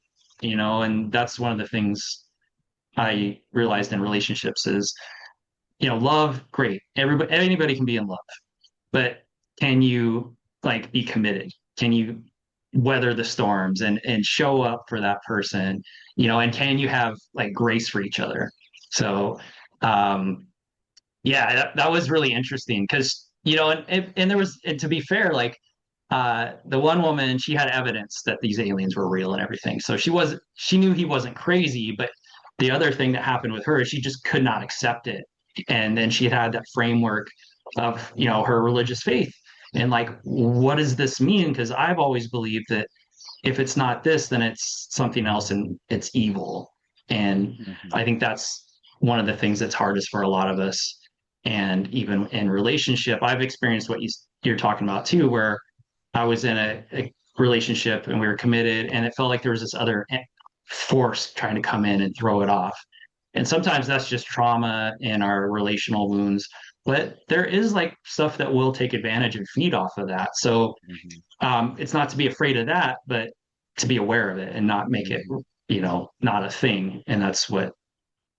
and that's one of the things I realized in relationships is, love, great. Anybody can be in love, but can you like be committed? Can you weather the storms and show up for that person, and can you have like grace for each other? So yeah, that was really interesting because, and there was, and to be fair, like the one woman, she had evidence that these aliens were real and everything. So she knew he wasn't crazy, but the other thing that happened with her is she just could not accept it. And then she had that framework of, her religious faith. And like, what does this mean? Because I've always believed that if it's not this, then it's something else and it's evil. And Mhm. I think that's one of the things that's hardest for a lot of us. And even in relationship, I've experienced what you're talking about too, where I was in a relationship and we were committed, and it felt like there was this other force trying to come in and throw it off. And sometimes that's just trauma and our relational wounds, but there is like stuff that will take advantage and feed off of that. So Mhm. it's not to be afraid of that, but to be aware of it and not make it, Mhm. not a thing. And that's what,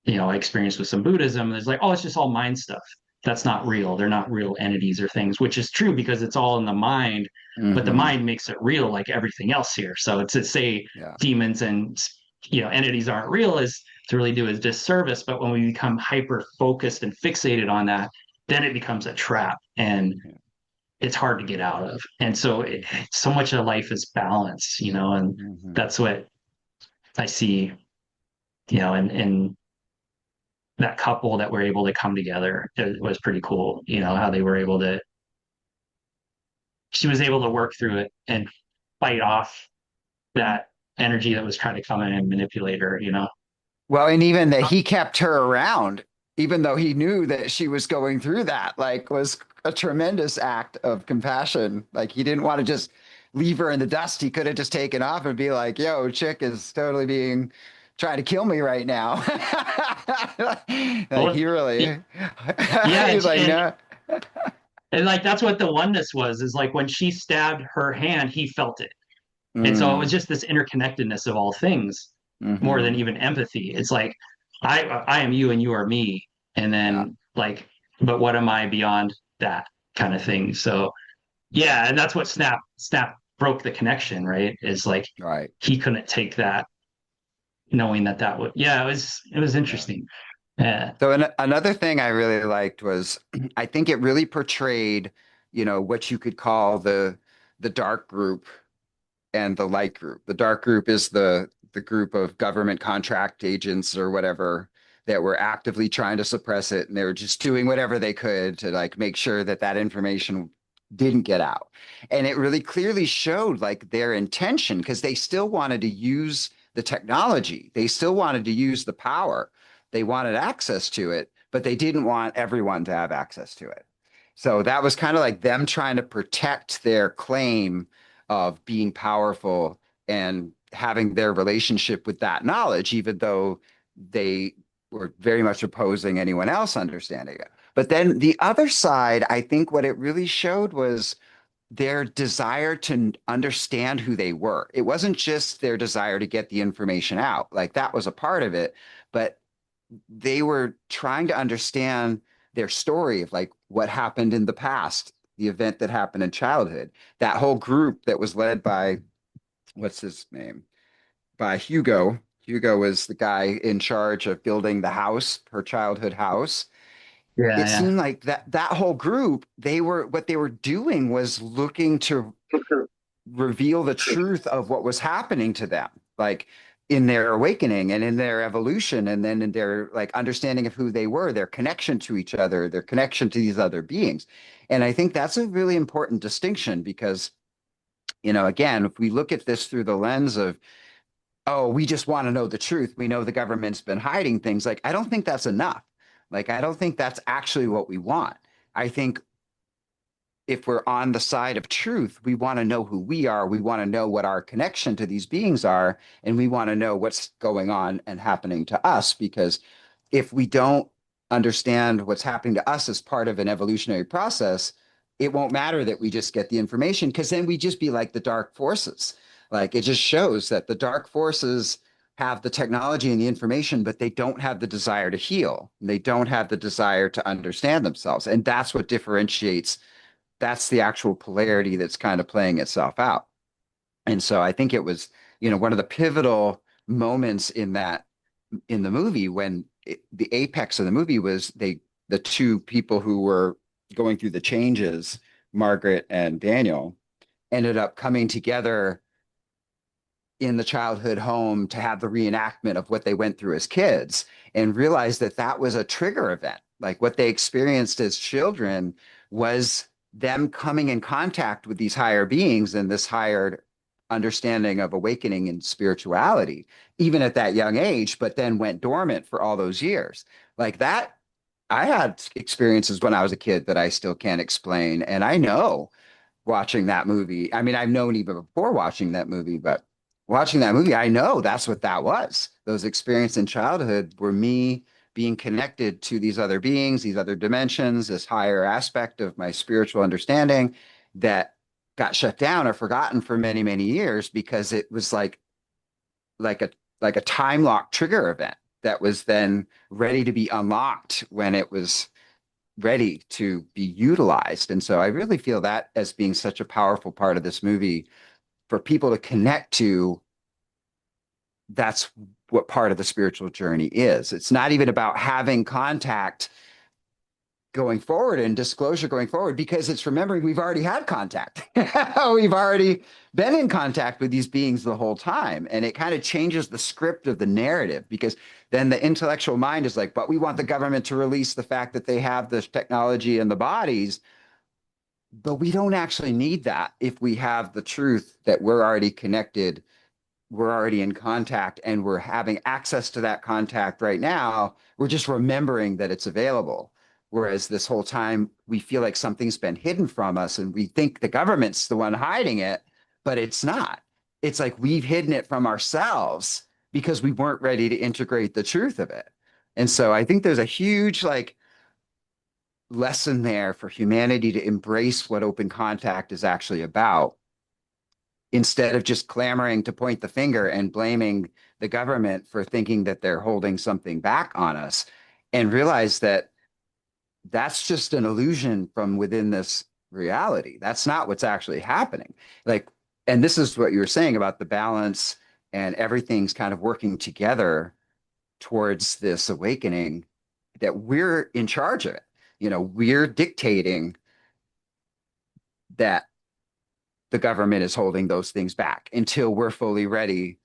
I experienced with some Buddhism. It's like, oh, it's just all mind stuff. That's not real. They're not real entities or things, which is true because it's all in the mind, but the Mhm. mind makes it real like everything else here. So to say Yeah. demons and entities aren't real is to really do a disservice. But when we become hyper focused and fixated on that, then it becomes a trap. And Yeah. it's hard to get out of. And so so much of life is balance, and Mhm. that's what I see, in that couple that were able to come together. It was pretty cool, how they were able to, she was able to work through it and fight off that energy that was trying to come in and manipulate her. Well, and even that he kept her around, even though he knew that she was going through that, like, was a tremendous act of compassion. Like, he didn't want to just leave her in the dust. He could have just taken off and be like, yo, chick is totally being trying to kill me right now. Like, Well, he really, yeah, he's like, and no. like that's what the oneness was, is like when she stabbed her hand, he felt it. And so it was Mm, just this interconnectedness of all things more than hmm. even empathy. It's like I am you and you are me. And Yeah, then like, but what am I beyond that kind of thing? So yeah, and that's what Snap broke the connection, right? Is like right. he couldn't take that, knowing that would, yeah, it was Yeah. interesting. Yeah. So another thing I really liked was I think it really portrayed, what you could call the dark group and the light group. The dark group is the group of government contract agents or whatever that were actively trying to suppress it, and they were just doing whatever they could to like make sure that that information didn't get out. And it really clearly showed like their intention because they still wanted to use the technology. They still wanted to use the power. They wanted access to it, but they didn't want everyone to have access to it. So that was kind of like them trying to protect their claim of being powerful and having their relationship with that knowledge, even though they were very much opposing anyone else understanding it. But then the other side, I think what it really showed was their desire to understand who they were. It wasn't just their desire to get the information out, like that was a part of it, but they were trying to understand their story of like what happened in the past, the event that happened in childhood. That whole group that was led by what's his name? By Hugo. Hugo was the guy in charge of building the house, her childhood house. It Yeah, seemed like that whole group, they were what they were doing was looking to reveal the truth of what was happening to them, like in their awakening and in their evolution, and then in their like understanding of who they were, their connection to each other, their connection to these other beings. And I think that's a really important distinction because, again, if we look at this through the lens of, oh, we just want to know the truth, we know the government's been hiding things, like, I don't think that's enough. Like, I don't think that's actually what we want. I think if we're on the side of truth, we want to know who we are. We want to know what our connection to these beings are. And we want to know what's going on and happening to us. Because if we don't understand what's happening to us as part of an evolutionary process, it won't matter that we just get the information because then we just be like the dark forces. Like it just shows that the dark forces have the technology and the information, but they don't have the desire to heal. They don't have the desire to understand themselves. And that's what differentiates, that's the actual polarity that's kind of playing itself out. And so I think it was, one of the pivotal moments in the movie when the apex of the movie was the two people who were going through the changes, Margaret and Daniel, ended up coming together in the childhood home to have the reenactment of what they went through as kids and realized that that was a trigger event. Like what they experienced as children was them coming in contact with these higher beings and this higher understanding of awakening and spirituality, even at that young age, but then went dormant for all those years. Like that, I had experiences when I was a kid that I still can't explain. And I know watching that movie, I mean, I've known even before watching that movie, but watching that movie, I know that's what that was. Those experiences in childhood were me being connected to these other beings, these other dimensions, this higher aspect of my spiritual understanding that got shut down or forgotten for many, many years because it was like a like a time lock trigger event that was then ready to be unlocked when it was ready to be utilized. And so I really feel that as being such a powerful part of this movie for people to connect to. That's what part of the spiritual journey is. It's not even about having contact going forward and disclosure going forward because it's remembering we've already had contact. We've already been in contact with these beings the whole time. And it kind of changes the script of the narrative because then the intellectual mind is like, but we want the government to release the fact that they have this technology in the bodies. But we don't actually need that if we have the truth that we're already connected, we're already in contact, and we're having access to that contact right now. We're just remembering that it's available. Whereas this whole time we feel like something's been hidden from us and we think the government's the one hiding it, but it's not. It's like we've hidden it from ourselves because we weren't ready to integrate the truth of it. And so I think there's a huge like lesson there for humanity to embrace what open contact is actually about instead of just clamoring to point the finger and blaming the government for thinking that they're holding something back on us and realize that that's just an illusion from within this reality. That's not what's actually happening. Like, and this is what you were saying about the balance and everything's kind of working together towards this awakening that we're in charge of it. You know, we're dictating that the government is holding those things back until we're fully ready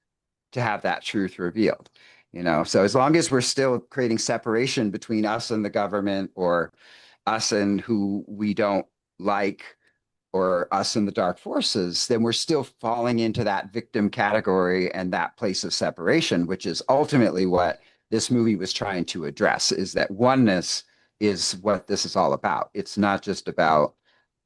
to have that truth revealed. You know, so as long as we're still creating separation between us and the government or us and who we don't like or us and the dark forces, then we're still falling into that victim category and that place of separation, which is ultimately what this movie was trying to address, is that oneness is what this is all about. It's not just about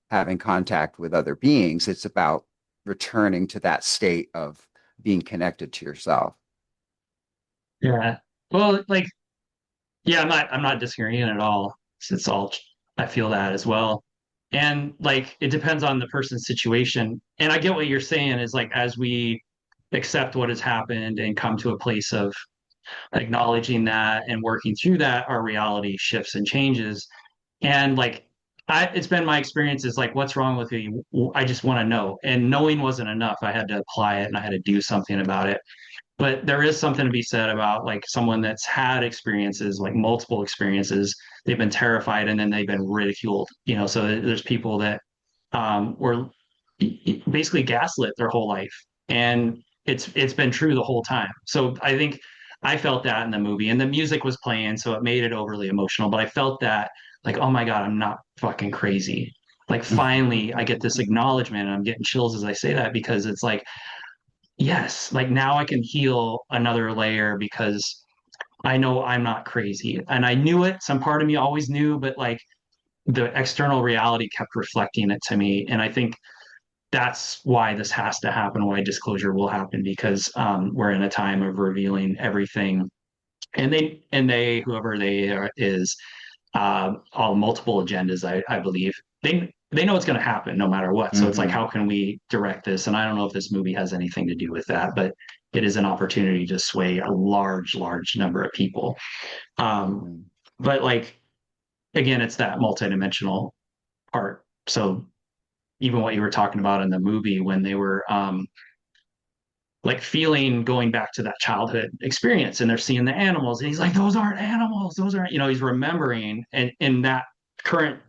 having contact with other beings. It's about returning to that state of being connected to yourself. Yeah. Well, like, yeah, I'm not disagreeing at all. It's all I feel that as well. And like it depends on the person's situation. And I get what you're saying is like as we accept what has happened and come to a place of acknowledging that and working through that, our reality shifts and changes. And like it's been my experience is like, what's wrong with you? I just want to know. And knowing wasn't enough. I had to apply it and I had to do something about it. But there is something to be said about like someone that's had experiences, like multiple experiences. They've been terrified and then they've been ridiculed. So there's people that were basically gaslit their whole life, and it's been true the whole time. So I think I felt that in the movie, and the music was playing, so it made it overly emotional. But I felt that like, oh my God, I'm not fucking crazy. Like finally, I get this acknowledgement, and I'm getting chills as I say that because it's like yes, like now I can heal another layer because I know I'm not crazy. And I knew it. Some part of me always knew, but like the external reality kept reflecting it to me. And I think that's why this has to happen, why disclosure will happen, because we're in a time of revealing everything. And they, whoever they are, is all multiple agendas, I believe. They know it's going to happen no matter what. So it's like, Mm-hmm. how can we direct this? And I don't know if this movie has anything to do with that, but it is an opportunity to sway a large, large number of people. Um, Mm-hmm. but like again, it's that multidimensional part. So even what you were talking about in the movie when they were like feeling going back to that childhood experience and they're seeing the animals and he's like those aren't animals, those aren't, he's remembering, and in that current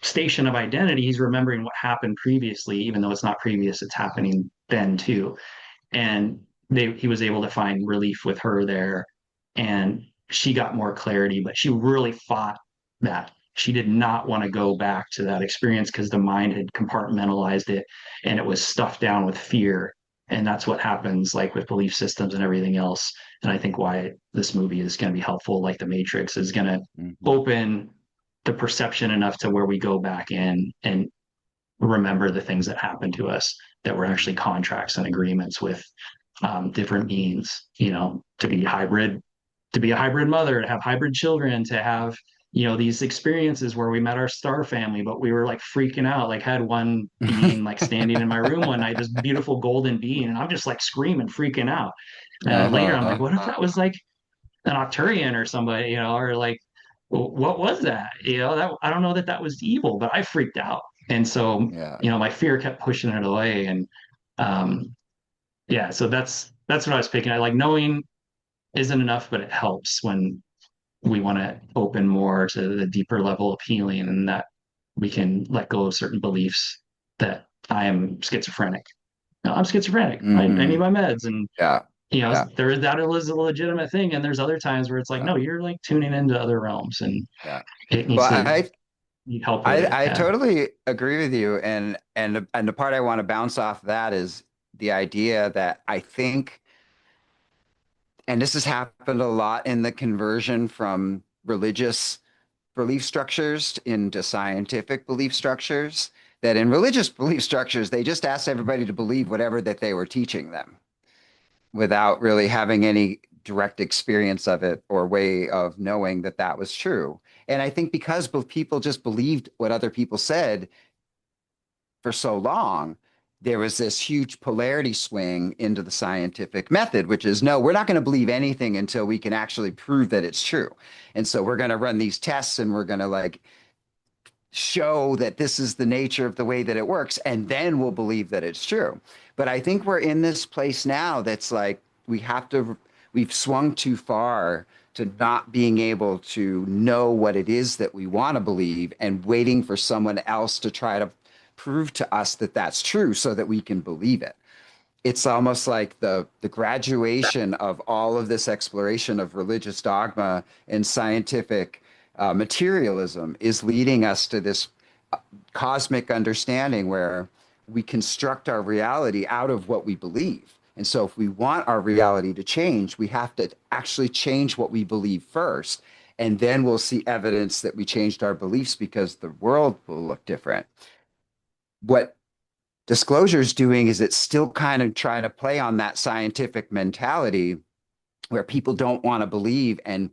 station of identity he's remembering what happened previously, even though it's not previous, it's happening then too. And he was able to find relief with her there, and she got more clarity, but she really fought that. she did not want to go back to that experience because the mind had compartmentalized it and it was stuffed down with fear. And that's what happens like with belief systems and everything else. And I think why this movie is going to be helpful, like The Matrix, is going to Mhm. open the perception enough to where we go back in and remember the things that happened to us that were actually Mhm. contracts and agreements with different beings, you know, to be a hybrid mother, to have hybrid children, to have, you know, these experiences where we met our star family, but we were like freaking out. Like, had one being like standing in my room one night, this beautiful golden being, and I'm just like screaming, freaking out. And then later I'm like, Uh-huh. what if that was like an Octurian or somebody, you know, or like, what was that? You know, that I don't know that that was evil, but I freaked out. And so, Yeah. you know, my fear kept pushing it away. And um, yeah, so that's what I was picking. I like knowing isn't enough, but it helps when we want to open more to the deeper level of healing and that we can let go of certain beliefs that I am schizophrenic. No, I'm schizophrenic. I need Hmm. my meds. And, Yeah. you know, Yeah. there is that is a legitimate thing. And there's other times where it's like, Yeah. no, you're like tuning into other realms and Yeah. it Well, needs to need help with it. I Yeah. totally agree with you, and the part I want to bounce off that is the idea that I think, and this has happened a lot in the conversion from religious belief structures into scientific belief structures, that in religious belief structures, they just asked everybody to believe whatever that they were teaching them without really having any direct experience of it or way of knowing that that was true. And I think because both people just believed what other people said for so long, there was this huge polarity swing into the scientific method, which is no, we're not going to believe anything until we can actually prove that it's true. And so we're going to run these tests and we're going to like show that this is the nature of the way that it works, and then we'll believe that it's true. But I think we're in this place now that's like we've swung too far to not being able to know what it is that we want to believe and waiting for someone else to try to prove to us that that's true so that we can believe it. It's almost like the graduation of all of this exploration of religious dogma and scientific materialism is leading us to this cosmic understanding where we construct our reality out of what we believe. And so, if we want our reality to change, we have to actually change what we believe first. And then we'll see evidence that we changed our beliefs because the world will look different. What disclosure is doing is it's still kind of trying to play on that scientific mentality where people don't want to believe and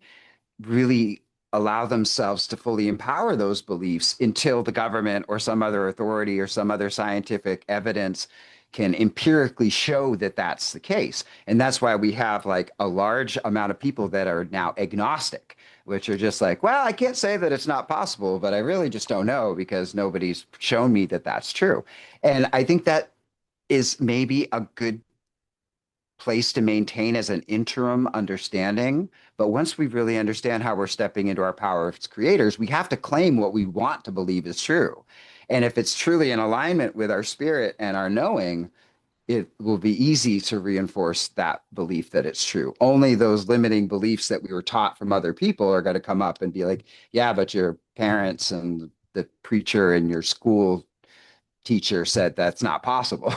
really allow themselves to fully empower those beliefs until the government or some other authority or some other scientific evidence can empirically show that that's the case. And that's why we have like a large amount of people that are now agnostic, which are just like, well, I can't say that it's not possible, but I really just don't know because nobody's shown me that that's true. And I think that is maybe a good place to maintain as an interim understanding. But once we really understand how we're stepping into our power as creators, we have to claim what we want to believe is true. And if it's truly in alignment with our spirit and our knowing, it will be easy to reinforce that belief that it's true. Only those limiting beliefs that we were taught from other people are going to come up and be like, yeah, but your parents and the preacher in your school teacher said that's not possible.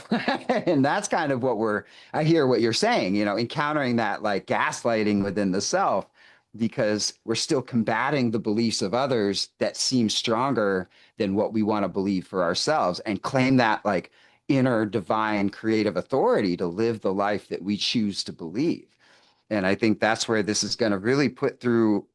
And that's kind of what I hear what you're saying, you know, encountering that like gaslighting within the self because we're still combating the beliefs of others that seem stronger than what we want to believe for ourselves and claim that like inner divine creative authority to live the life that we choose to believe. And I think that's where this is going to really put through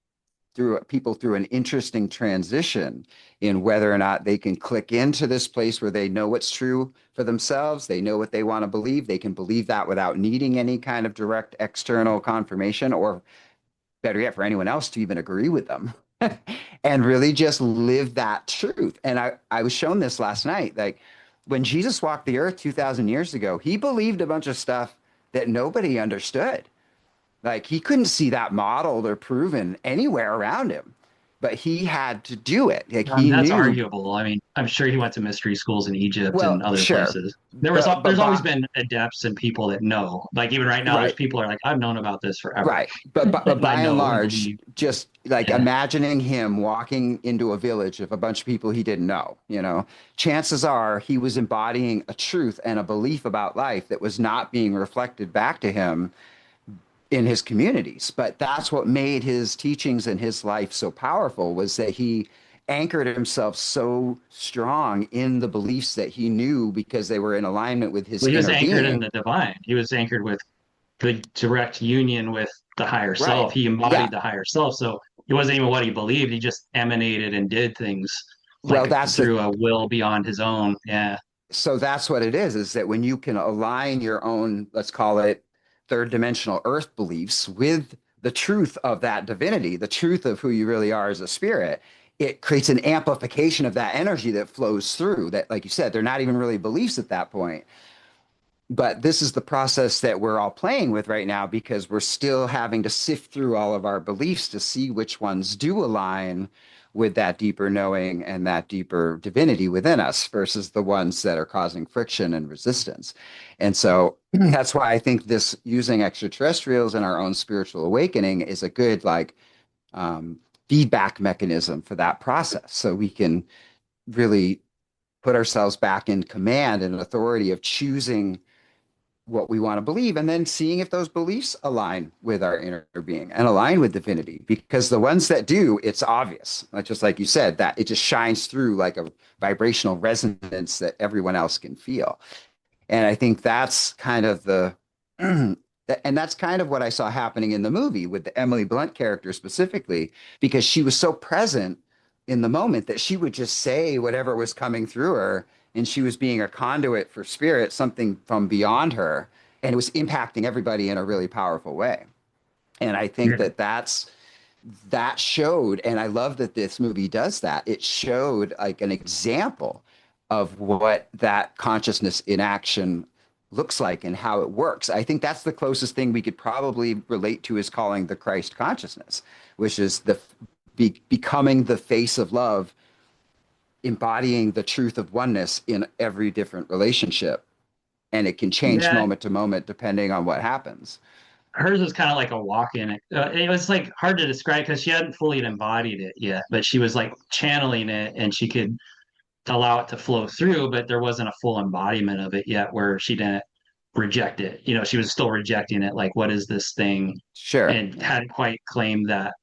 people through an interesting transition in whether or not they can click into this place where they know what's true for themselves, they know what they want to believe, they can believe that without needing any kind of direct external confirmation, or better yet, for anyone else to even agree with them. And really just live that truth. And I was shown this last night. Like when Jesus walked the earth 2,000 years ago, he believed a bunch of stuff that nobody understood. Like he couldn't see that modeled or proven anywhere around him. but he had to do it. Like he That's knew. arguable. I mean, I'm sure he went to mystery schools in Egypt Well, and other sure, places. but There's always by, been adepts and people that know. Like even right now, there's right. people are like, I've known about this forever, Right. But and I by and know and large, believe. just like Yeah. imagining him walking into a village of a bunch of people he didn't know, chances are he was embodying a truth and a belief about life that was not being reflected back to him in his communities. But that's what made his teachings and his life so powerful was that he anchored himself so strong in the beliefs that he knew because they were in alignment with his Well, he was inner anchored in being. the divine. He was anchored with the direct union with the higher Right. self. He Yeah. embodied the higher self. So it wasn't even what he believed. He just emanated and did things Well, like that's the through a will beyond his own. Yeah. so that's what it is that when you can align your own, let's call it third dimensional earth beliefs with the truth of that divinity, the truth of who you really are as a spirit, it creates an amplification of that energy that flows through that, like you said, they're not even really beliefs at that point. But this is the process that we're all playing with right now because we're still having to sift through all of our beliefs to see which ones do align with that deeper knowing and that deeper divinity within us versus the ones that are causing friction and resistance. And so that's why I think this using extraterrestrials and our own spiritual awakening is a good um, feedback mechanism for that process. So we can really put ourselves back in command and authority of choosing what we want to believe and then seeing if those beliefs align with our inner being and align with divinity because the ones that do it's obvious just like you said that it just shines through like a vibrational resonance that everyone else can feel and I think that's kind of the and that's kind of what I saw happening in the movie with the Emily Blunt character specifically because she was so present in the moment that she would just say whatever was coming through her and she was being a conduit for spirit, something from beyond her, and it was impacting everybody in a really powerful way. And I think Yeah. that that showed, and I love that this movie does that. It showed like an example of what that consciousness in action looks like and how it works. I think that's the closest thing we could probably relate to is calling the Christ consciousness, which is becoming the face of love, embodying the truth of oneness in every different relationship. And it can change Yeah. moment to moment depending on what happens. Hers was kind of like a walk-in. It was like hard to describe because she hadn't fully embodied it yet, but she was like channeling it and she could allow it to flow through, but there wasn't a full embodiment of it yet where she didn't reject it. She was still rejecting it, like, what is this thing? Sure. And Yeah. hadn't quite claimed that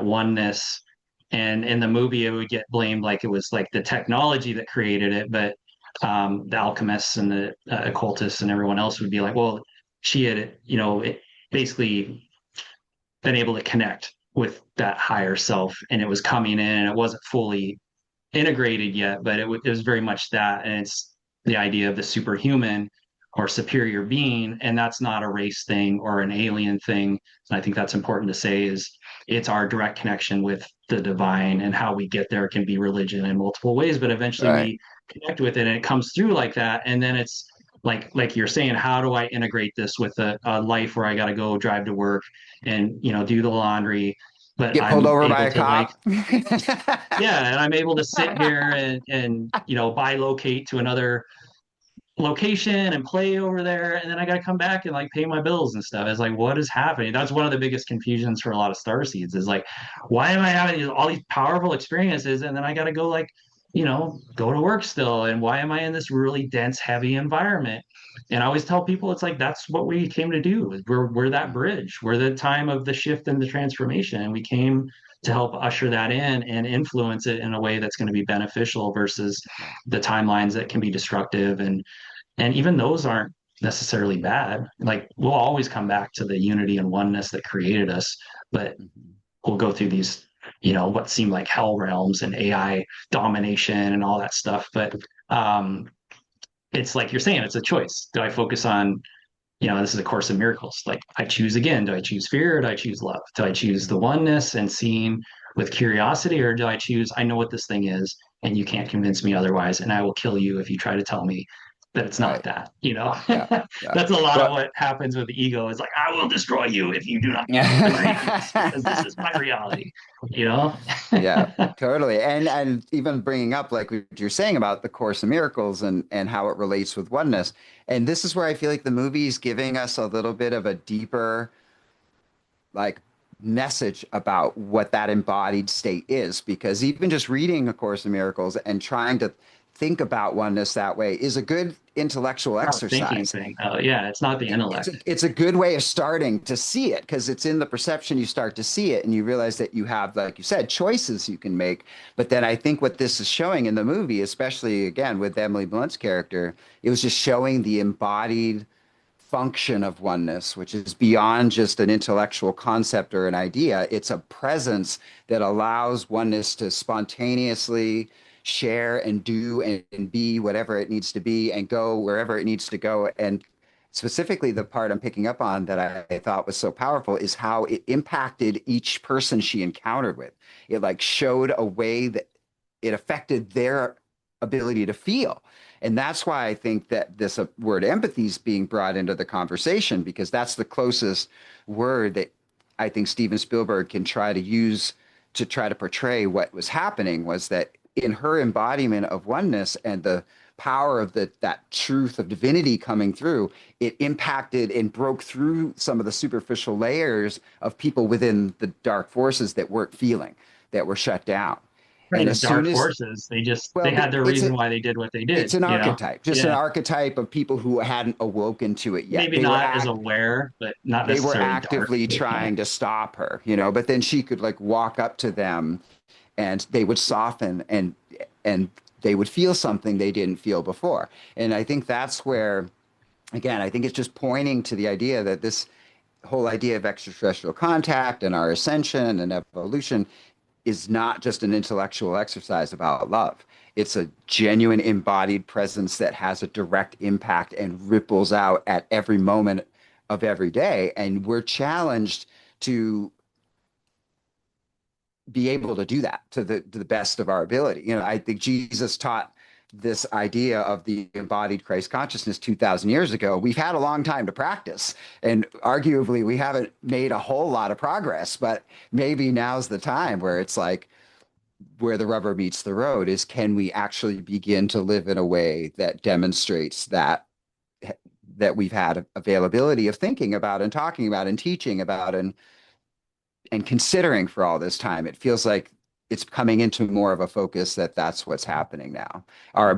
oneness. And in the movie, it would get blamed like it was like the technology that created it, but the alchemists and the occultists and everyone else would be like, well, she had, basically been able to connect with that higher self, and it was coming in, and it wasn't fully integrated yet, but it was very much that. And it's the idea of the superhuman or superior being. And that's not a race thing or an alien thing. And I think that's important to say is it's our direct connection with the divine, and how we get there can be religion in multiple ways, but eventually Right. we connect with it and it comes through like that. And then it's like you're saying, how do I integrate this with a life where I got to go drive to work and do the laundry, but Get pulled I'm over by able a to like, cop. yeah, and I'm able to sit here and bilocate to another location and play over there, and then I got to come back and like pay my bills and stuff. It's like, what is happening? That's one of the biggest confusions for a lot of star seeds is like, why am I having all these powerful experiences and then I got to go like, go to work still, and why am I in this really dense, heavy environment? And I always tell people it's like that's what we came to do. We're that bridge. We're the time of the shift and the transformation, and we came to help usher that in and influence it in a way that's going to be beneficial versus Right. the timelines that can be destructive. And even those aren't necessarily bad. Like we'll always come back to the unity and oneness that created us, but Mhm. we'll go through these, what seem like hell realms and AI domination and all that stuff. But it's like you're saying, it's a choice. Do I focus on, this is a course in miracles. Like I choose again, do I choose fear or do I choose love? Do I choose the oneness and seeing with curiosity, or do I choose, I know what this thing is and you can't convince me otherwise, and I will kill you if you try to tell me that it's not Right. that, you know. Yeah. Yeah. That's a lot of Well, what happens with the ego is like, I will destroy you if you do not agree to this because this yeah. is my reality, you know. Yeah, totally. And even bringing up like what you're saying about the Course in Miracles and how it relates with oneness. And this is where I feel like the movie's giving us a little bit of a deeper like message about what that embodied state is, because even just reading A Course in Miracles and trying to think about oneness that way is a good intellectual Not a thinking exercise. thing. Oh, yeah, it's not the It's intellect. a good way of starting to see it, because it's in the perception you start to see it and you realize that you have, like you said, choices you can make. But then I think what this is showing in the movie, especially again with Emily Blunt's character, it was just showing the embodied function of oneness, which is beyond just an intellectual concept or an idea. It's a presence that allows oneness to spontaneously share and do and be whatever it needs to be and go wherever it needs to go. And specifically, the part I'm picking up on that I thought was so powerful is how it impacted each person she encountered with. It like showed a way that it affected their ability to feel. And that's why I think that this word empathy is being brought into the conversation, because that's the closest word that I think Steven Spielberg can try to use to try to portray what was happening, was that in her embodiment of oneness and the power of that truth of divinity coming through, it impacted and broke through some of the superficial layers of people within the dark forces that weren't feeling, that were shut down. Right, And the as soon dark as, forces, they well, had their it's reason a why they did what they it's did, an you know. archetype, just an Yeah, archetype of people who hadn't awoken to it yet. maybe not as aware, but not They were necessarily dark. actively Yeah. trying to stop her, but then she could like walk up to them and they would soften and they would feel something they didn't feel before. And I think that's where, again, I think it's just pointing to the idea that this whole idea of extraterrestrial contact and our ascension and evolution is not just an intellectual exercise about love. It's a genuine embodied presence that has a direct impact and ripples out at every moment of every day. And we're challenged to be able to do that to the best of our ability. I think Jesus taught this idea of the embodied Christ consciousness 2,000 years ago. We've had a long time to practice, and arguably we haven't made a whole lot of progress, but maybe now's the time where it's like, where the rubber meets the road is, can we actually begin to live in a way that demonstrates that we've had availability of thinking about and talking about and teaching about and considering for all this time. It feels like it's coming into more of a focus that that's what's happening now.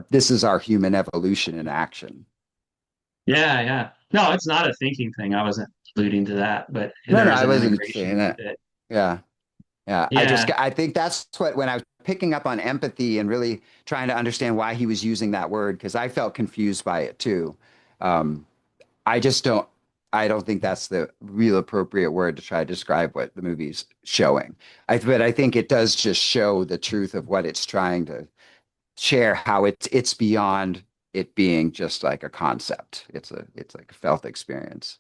This is our human evolution in action. Yeah, yeah. No, it's not a thinking thing. I wasn't alluding to that, but No, no, there is I an wasn't integration saying with that. it. Yeah. Yeah, Yeah. I think that's what, when I was picking up on empathy and really trying to understand why he was using that word, because I felt confused by it too. Um, I just don't, I don't think that's the real appropriate word to try to describe what the movie's showing. But I think it does just show the truth of what it's trying to share, how it's beyond it being just like a concept. It's like a felt experience.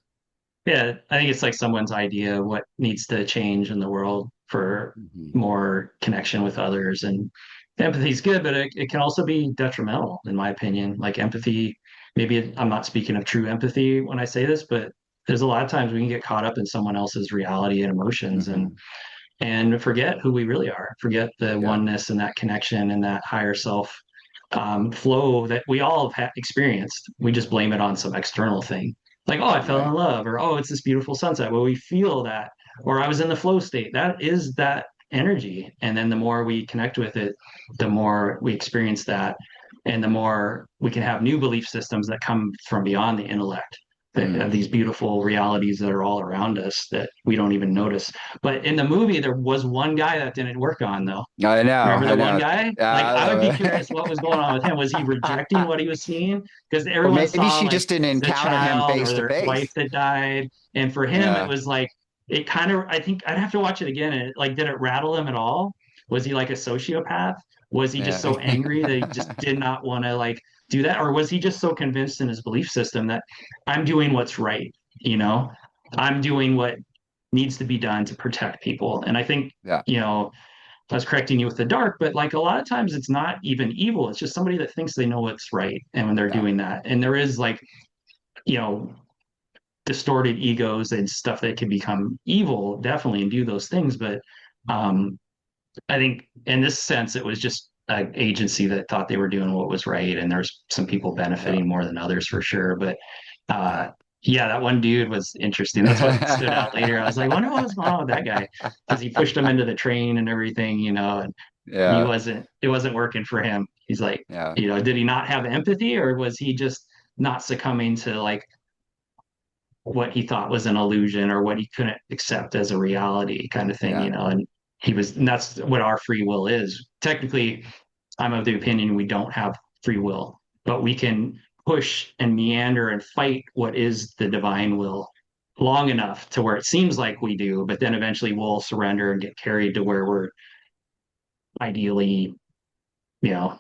Yeah, I think it's like someone's idea of what needs to change in the world for Mhm. more connection with others. And empathy is good, but it can also be detrimental, in my opinion. Like empathy, maybe I'm not speaking of true empathy when I say this, but there's a lot of times we can get caught up in someone else's reality and emotions Mhm. and forget who we really are, forget the Yeah. oneness and that connection and that higher self flow that we all have experienced. We just blame it on some external thing. Like, oh, I fell in Right. love, or oh, it's this beautiful sunset. Well, we feel that, or I was in the flow state. That is that energy. And then the more we connect with it, the more we experience that, and the more we can have new belief systems that come from beyond the intellect. That have Mm. these beautiful realities that are all around us that we don't even notice. But in the movie, there was one guy that didn't work on, though. I know, Remember the I one know. guy? Like, I would be curious what was going on with him. Was he rejecting what he was seeing? Because Or everyone maybe saw she like just didn't the encounter him child or face to their wife face. that died. And for him, it Yeah. was like, it kind of, I think I'd have to watch it again. And like, did it rattle him at all? Was he like a sociopath? Was he just Yeah. so angry that he just did not want to like do that? Or was he just so convinced in his belief system that I'm doing what's right? You know, I'm doing what needs to be done to protect people. And I think, Yeah. you know, I was correcting you with the dark, but like a lot of times it's not even evil. It's just somebody that thinks they know what's right. And when they're Yeah. doing that, and there is like, you know, distorted egos and stuff that can become evil, definitely, and do those things. But um, I think in this sense, it was just an agency that thought they were doing what was right. And there's some people Yeah. benefiting more than others for sure. But yeah, that one dude was interesting. That's what stood out later. I was like, wonder what was going on with that guy because he pushed him into the train and everything, and Yeah. it wasn't working for him. He's like, Yeah. did he not have empathy or was he just not succumbing to like what he thought was an illusion or what he couldn't accept as a reality kind of thing, Yeah. and and that's what our free will is. Technically, I'm of the opinion we don't have free will, but we can push and meander and fight what is the divine will long enough to where it seems like we do, but then eventually we'll surrender and get carried to where we're ideally, you know,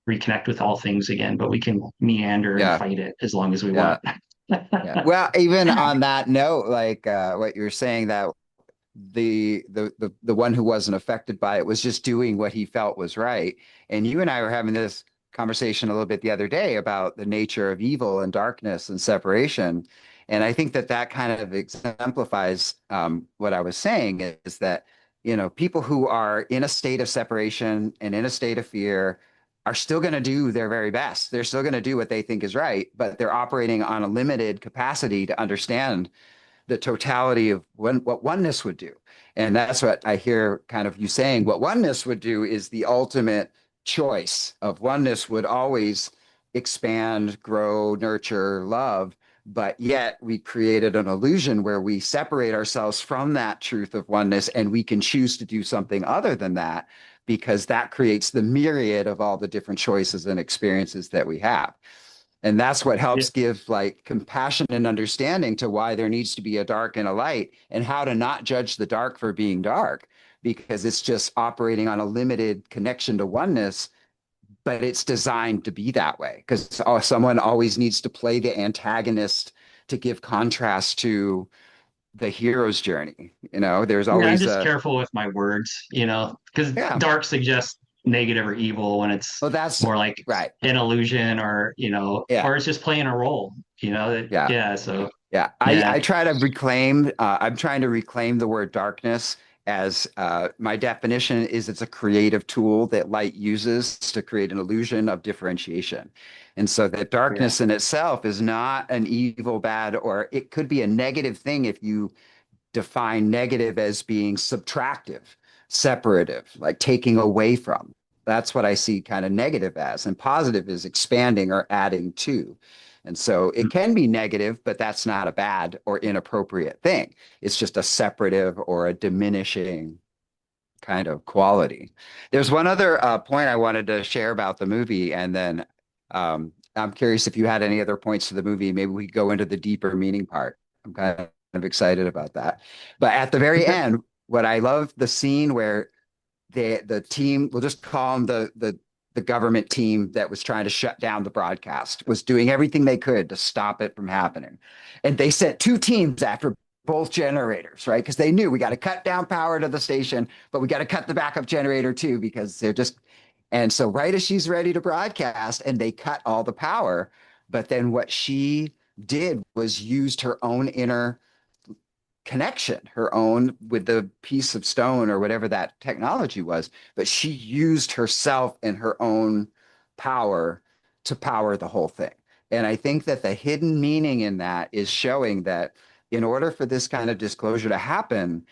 reconnect with all things again, but we can meander and Yeah. fight it as long as we Yeah. want. Yeah. Well, even on that note, like what you're saying, that the one who wasn't affected by it was just doing what he felt was right. And you and I were having this conversation a little bit the other day about the nature of evil and darkness and separation. And I think that that kind of exemplifies what I was saying is that, people who are in a state of separation and in a state of fear are still going to do their very best. They're still going to do what they think is right, but they're operating on a limited capacity to understand the totality of what oneness would do. And that's what I hear kind of you saying. What oneness would do is the ultimate choice of oneness would always expand, grow, nurture, love. But yet we created an illusion where we separate ourselves from that truth of oneness and we can choose to do something other than that because that creates the myriad of all the different choices and experiences that we have. And that's what Yeah. helps give like compassion and understanding to why there needs to be a dark and a light and how to not judge the dark for being dark because it's just operating on a limited connection to oneness, but it's designed to be that way because someone always needs to play the antagonist to give contrast to the hero's journey. There's Yeah, I'm always just a, careful with my words, because yeah, dark suggests negative or evil when it's well, that's more like right. an illusion or, Yeah. or it's just playing a role, Yeah. yeah. So, Yeah, I yeah, try to reclaim, I'm trying to reclaim the word darkness as my definition is it's a creative tool that light uses to create an illusion of differentiation. And so that yeah, darkness in itself is not an evil, bad, or it could be a negative thing if you define negative as being subtractive, separative, like taking away from. That's what I see kind of negative as. And positive is expanding or adding to. And so it can be negative, but that's not a bad or inappropriate thing. It's just a separative or a diminishing kind of quality. There's one other point I wanted to share about the movie, and then I'm curious if you had any other points to the movie. Maybe we go into the deeper meaning part. I'm kind of excited about that. But at the very okay. end, what I love the scene where the team, we'll just call them the government team that was trying to shut down the broadcast, was doing everything they could to stop it from happening. And they sent two teams after both generators, right? Because they knew we got to cut down power to the station, but we got to cut the backup generator too, because they're just. And so, right as she's ready to broadcast, and they cut all the power, but then what she did was used her own inner connection, her own with the piece of stone or whatever that technology was, but she used herself and her own power to power the whole thing. And I think that the hidden meaning in that is showing that in order for this kind of disclosure to happen,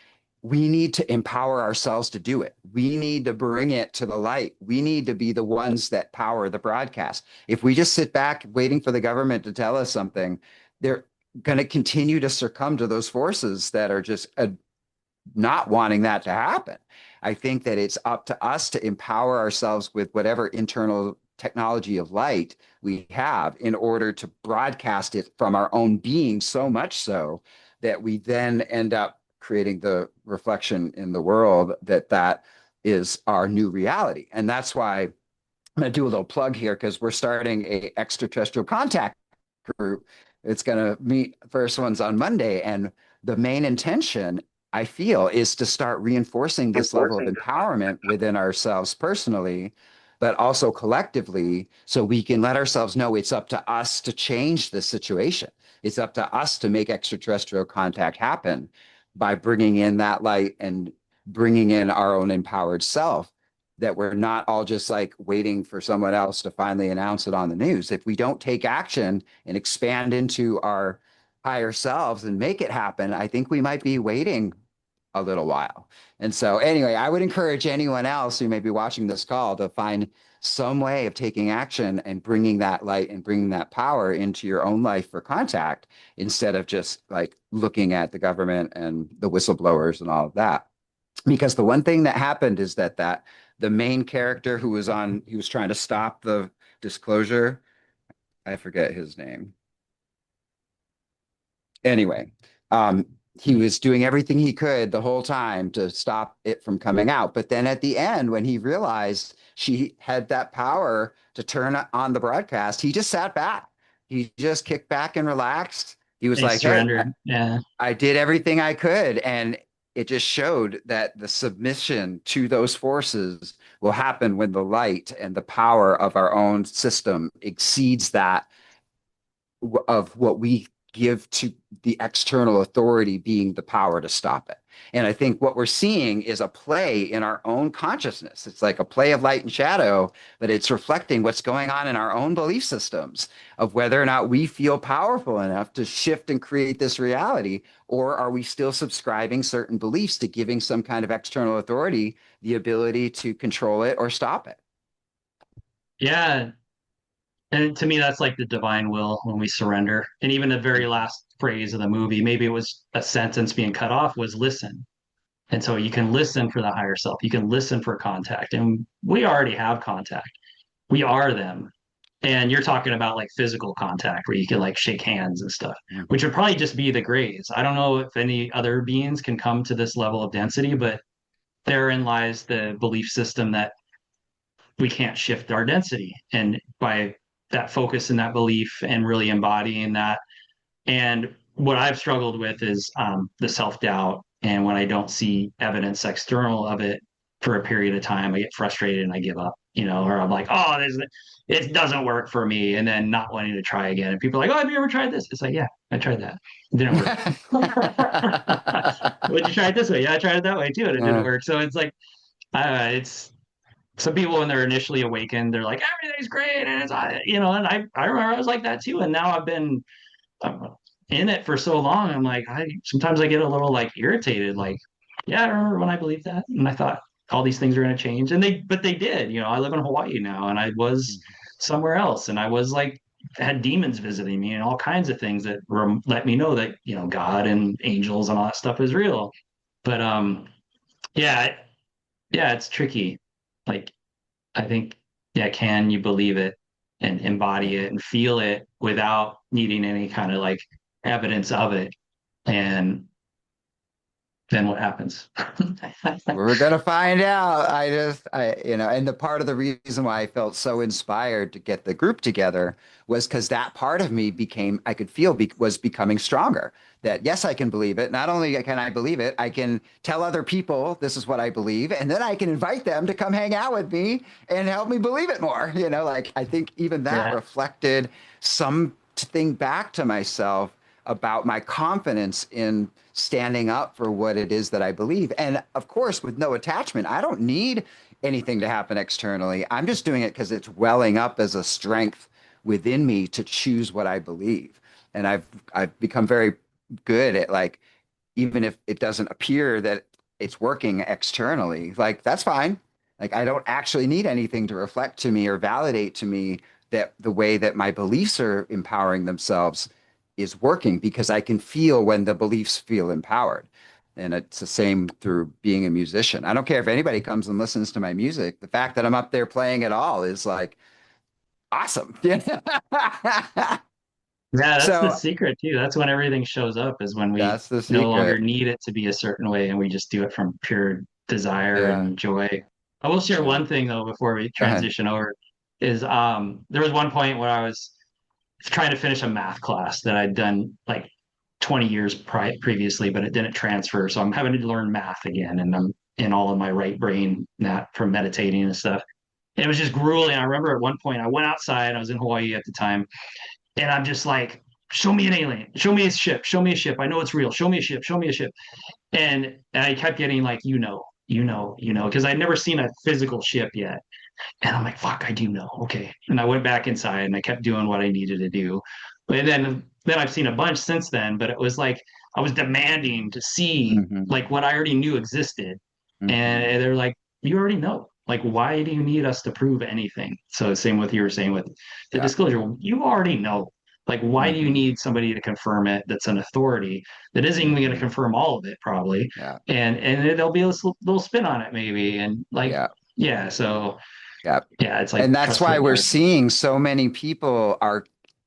we need to empower ourselves to do it. We need to bring it to the light. We need to be the ones that power the broadcast. If we just sit back waiting for the government to tell us something, they're going to continue to succumb to those forces that are just not wanting that to happen. I think that it's up to us to empower ourselves with whatever internal technology of light we have in order to broadcast it from our own being, so much so that we then end up creating the reflection in the world that is our new reality. And that's why I'm going to do a little plug here because we're starting a extraterrestrial contact group. It's going to meet first ones on Monday, and the main intention I feel, is to start reinforcing this level of empowerment within ourselves personally, but also collectively, so we can let ourselves know it's up to us to change the situation. It's up to us to make extraterrestrial contact happen by bringing in that light and bringing in our own empowered self. That we're not all just like waiting for someone else to finally announce it on the news. If we don't take action and expand into our higher selves and make it happen, I think we might be waiting a little while. And so, anyway, I would encourage anyone else who may be watching this call to find some way of taking action and bringing that light and bringing that power into your own life for contact instead of just like looking at the government and the whistleblowers and all of that. Because the one thing that happened is that the main character who was on, he was trying to stop the disclosure. I forget his name. Anyway, um, he was doing everything he could the whole time to stop it from coming out. But then at the end, when he realized she had that power to turn on the broadcast, he just sat back. He just kicked back and relaxed. He was They like, "Hey, surrendered. Yeah. I did everything I could." And it just showed that the submission to those forces will happen when the light and the power of our own system exceeds that of what we give to the external authority being the power to stop it. And I think what we're seeing is a play in our own consciousness. It's like a play of light and shadow, but it's reflecting what's going on in our own belief systems of whether or not we feel powerful enough to shift and create this reality, or are we still subscribing certain beliefs to giving some kind of external authority the ability to control it or stop it? Yeah. And to me, that's like the divine will when we surrender. And even the very last phrase of the movie, maybe it was a sentence being cut off, was listen. And so you can listen for the higher self. You can listen for contact. And we already have contact. We are them. And you're talking about like physical contact where you can like shake hands and stuff, which would probably just be the grays. I don't know if any other beings can come to this level of density, but therein lies the belief system that we can't shift our density. And by that focus and that belief and really embodying that. And what I've struggled with is the self doubt. And when I don't see evidence external of it for a period of time, I get frustrated and I give up, or I'm like, oh, it doesn't work for me. And then not wanting to try again. And people are like, oh, have you ever tried this? It's like, yeah, I tried that. It didn't work. Would you try it this way? Yeah, I tried it that way too. And it didn't work. So it's like, it's some people when they're initially awakened, they're like, everything's great. And and I remember I was like that too. And now I've been uh, in it for so long. I'm like, sometimes I get a little like irritated. Like, yeah, I remember when I believed that, and I thought all these things are going to change, and but they did. I live in Hawaii now, and I was somewhere else, and I was like had demons visiting me and all kinds of things that let me know that God and angels and all that stuff is real. But yeah, yeah, it's tricky. Like, I think, yeah, can you believe it and embody it and feel it without needing any kind of like evidence of it? And then what happens? We're gonna find out. And the part of the reason why I felt so inspired to get the group together was because that part of me I could feel was becoming stronger. That yes, I can believe it. Not only can I believe it, I can tell other people this is what I believe, and then I can invite them to come hang out with me and help me believe it more. Like I think even that Yeah. reflected something back to myself about my confidence in standing up for what it is that I believe. And of course, with no attachment, I don't need anything to happen externally. I'm just doing it because it's welling up as a strength within me to choose what I believe. And I've become very good at like, even if it doesn't appear that it's working externally, like that's fine. Like I don't actually need anything to reflect to me or validate to me that the way that my beliefs are empowering themselves is working because I can feel when the beliefs feel empowered. And it's the same through being a musician. I don't care if anybody comes and listens to my music. The fact that I'm up there playing at all is like awesome. Yeah, that's the So secret too. That's when everything shows up, is when we that's the no longer secret. need it to be a certain way and we just do it from pure desire Yeah. and joy. I will share Yeah. one thing though before we Go ahead. transition over is there was one point where I was trying to finish a math class that I'd done like 20 years previously, but it didn't transfer. So I'm having to learn math again, and I'm in all of my right brain that from meditating and stuff. And it was just grueling. I remember at one point I went outside. I was in Hawaii at the time, and I'm just like, "Show me an alien. Show me a ship. Show me a ship. I know it's real. Show me a ship. Show me a ship." And I kept getting like, because I'd never seen a physical ship yet. And I'm like, fuck, I do know. Okay. And I went back inside and I kept doing what I needed to do. And then I've seen a bunch since then, but it was like I was demanding to see Hmm. like what I already knew existed. Hmm. And they're like, you already know. Like, why do you need us to prove anything? So same with you were saying with the Yeah. disclosure. You already know. Like, why do you Hmm. need somebody to confirm it that's an authority that isn't even going to Hmm. confirm all of it, probably? Yeah. And there'll be a little spin on it, maybe. And like, Yeah. yeah, so Yeah. yeah, it's And like that's trust why what you we're heard. seeing so many people are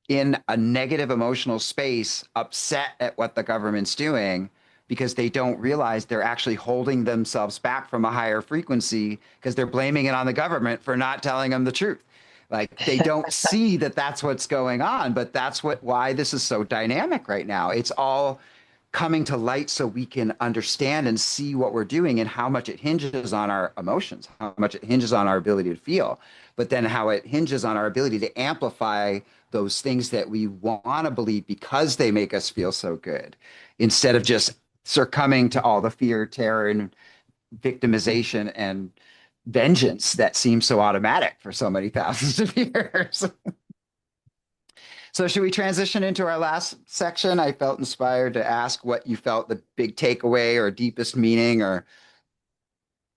in a negative emotional space, upset at what the government's doing because they don't realize they're actually holding themselves back from a higher frequency because they're blaming it on the government for not telling them the truth. Like they don't see that that's what's going on, but that's why this is so dynamic right now. It's all coming to light so we can understand and see what we're doing and how much it hinges on our emotions, how much it hinges on our ability to feel, but then how it hinges on our ability to amplify those things that we want to believe because they make us feel so good, instead of just succumbing to all the fear, terror, and victimization and vengeance that seems so automatic for so many thousands of years. So, should we transition into our last section? I felt inspired to ask what you felt the big takeaway or deepest meaning or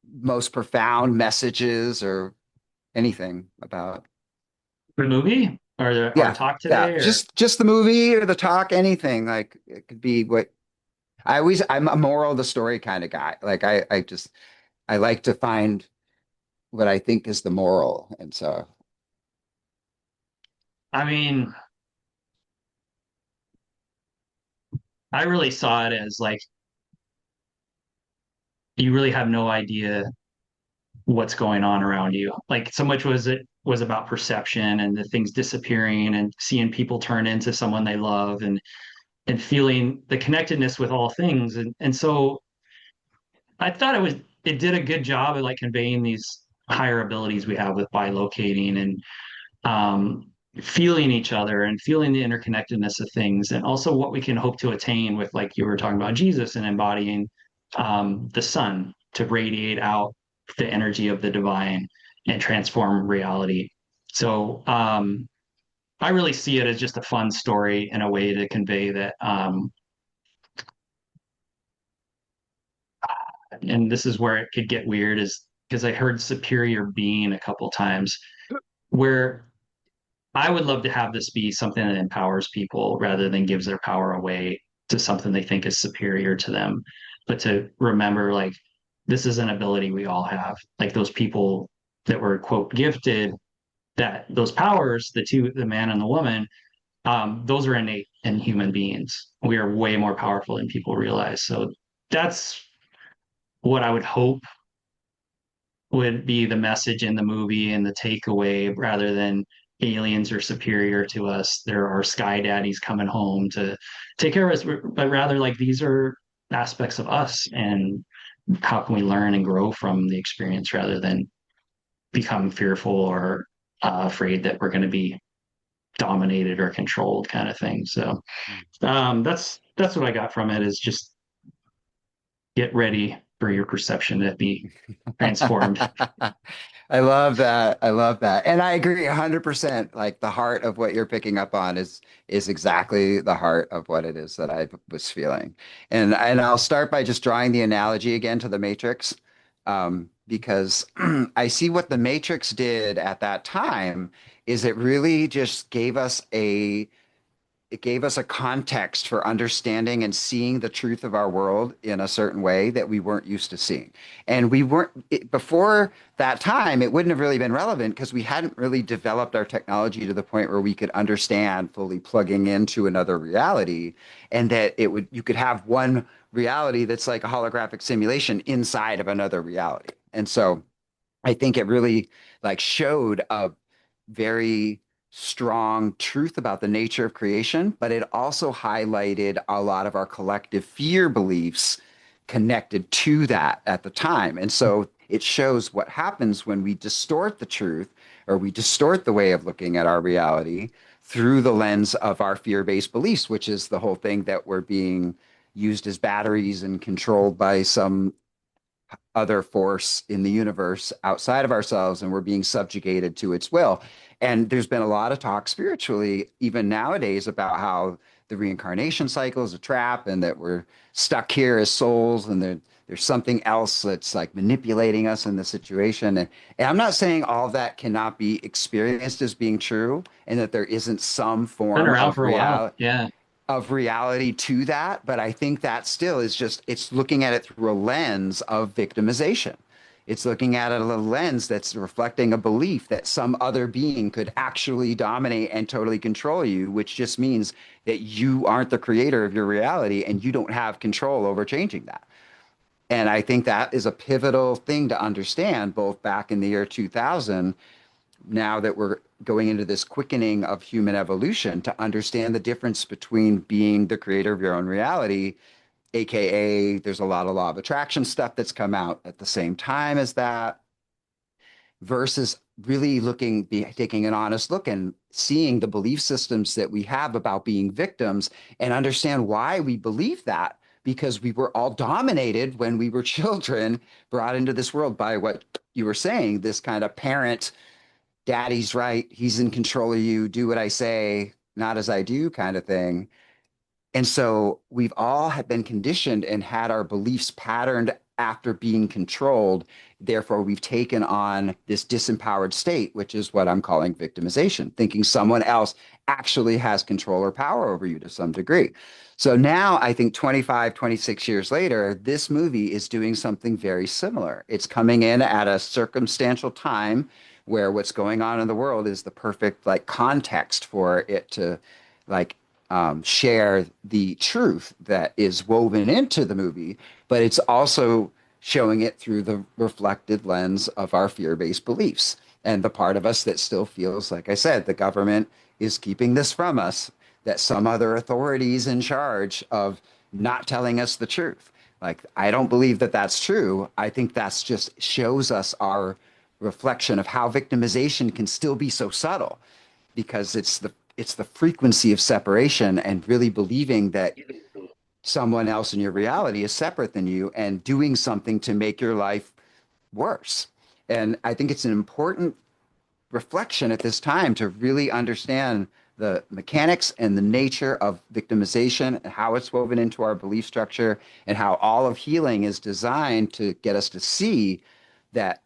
most profound messages or anything about. The movie or our Yeah, talk yeah, today or just the movie or the talk, anything. Like it could be what I'm a moral of the story kind of guy. Like I like to find what I think is the moral, and so I mean, I really saw it as like you really have no idea what's going on around you. Like so much was about perception and the things disappearing and seeing people turn into someone they love and feeling the connectedness with all things. And so I thought it did a good job of like conveying these higher abilities we have with bilocating and um, feeling each other and feeling the interconnectedness of things, and also what we can hope to attain with, like you were talking about, Jesus and embodying the sun to radiate out the energy of the divine and transform reality. So I really see it as just a fun story and a way to convey that. And this is where it could get weird, is because I heard superior being a couple times, where I would love to have this be something that empowers people rather than gives their power away to something they think is superior to them. But to remember, like, this is an ability we all have. Like those people that were, quote, gifted, that those powers, the man and the woman, those are innate in human beings. We are way more powerful than people realize. So that's what I would hope would be the message in the movie and the takeaway, rather than aliens are superior to us. There are sky daddies coming home to take care of us, but rather like these are aspects of us, and how can we learn and grow from the experience rather than become fearful or afraid that we're going to be dominated or controlled, kind of thing. So that's what I got from it, is just get ready for your perception to be transformed. I love that. I love that. And I agree 100%. Like the heart of what you're picking up on is exactly the heart of what it is that I was feeling. And I'll start by just drawing the analogy again to the Matrix. Because I see what the Matrix did at that time is it really just gave us a context for understanding and seeing the truth of our world in a certain way that we weren't used to seeing. And before that time, it wouldn't have really been relevant because we hadn't really developed our technology to the point where we could understand fully plugging into another reality, and that you could have one reality that's like a holographic simulation inside of another reality. And so I think it really like showed a very strong truth about the nature of creation, but it also highlighted a lot of our collective fear beliefs connected to that at the time. And so it shows what happens when we distort the truth or we distort the way of looking at our reality through the lens of our fear based beliefs, which is the whole thing that we're being used as batteries and controlled by some other force in the universe outside of ourselves, and we're being subjugated to its will. And there's been a lot of talk spiritually, even nowadays, about how the reincarnation cycle is a trap and that we're stuck here as souls and there's something else that's like manipulating us in the situation. And I'm not saying all of that cannot be experienced as being true and that there isn't some Been form around for a while. Yeah. of reality to that, but I think that still is just it's looking at it through a lens of victimization. It's looking at it a lens that's reflecting a belief that some other being could actually dominate and totally control you, which just means that you aren't the creator of your reality and you don't have control over changing that. And I think that is a pivotal thing to understand both back in the year 2000, now that we're going into this quickening of human evolution, to understand the difference between being the creator of your own reality, aka there's a lot of law of attraction stuff that's come out at the same time as that, versus really taking an honest look and seeing the belief systems that we have about being victims and understand why we believe that, because we were all dominated when we were children, brought into this world by what you were saying, this kind of parent, daddy's right, he's in control of you, do what I say, not as I do kind of thing. And so we've all had been conditioned and had our beliefs patterned after being controlled. Therefore, we've taken on this disempowered state, which is what I'm calling victimization, thinking someone else actually has control or power over you to some degree. So now I think 25, 26 years later, this movie is doing something very similar. It's coming in at a circumstantial time where what's going on in the world is the perfect like context for it to like share the truth that is woven into the movie, but it's also showing it through the reflected lens of our fear-based beliefs and the part of us that still feels, like I said, the government is keeping this from us, that some other authority is in charge of not telling us the truth. Like, I don't believe that that's true. I think that's just shows us our reflection of how victimization can still be so subtle, because it's the frequency of separation and really believing that someone else in your reality is separate than you and doing something to make your life worse. And I think it's an important reflection at this time to really understand the mechanics and the nature of victimization and how it's woven into our belief structure and how all of healing is designed to get us to see that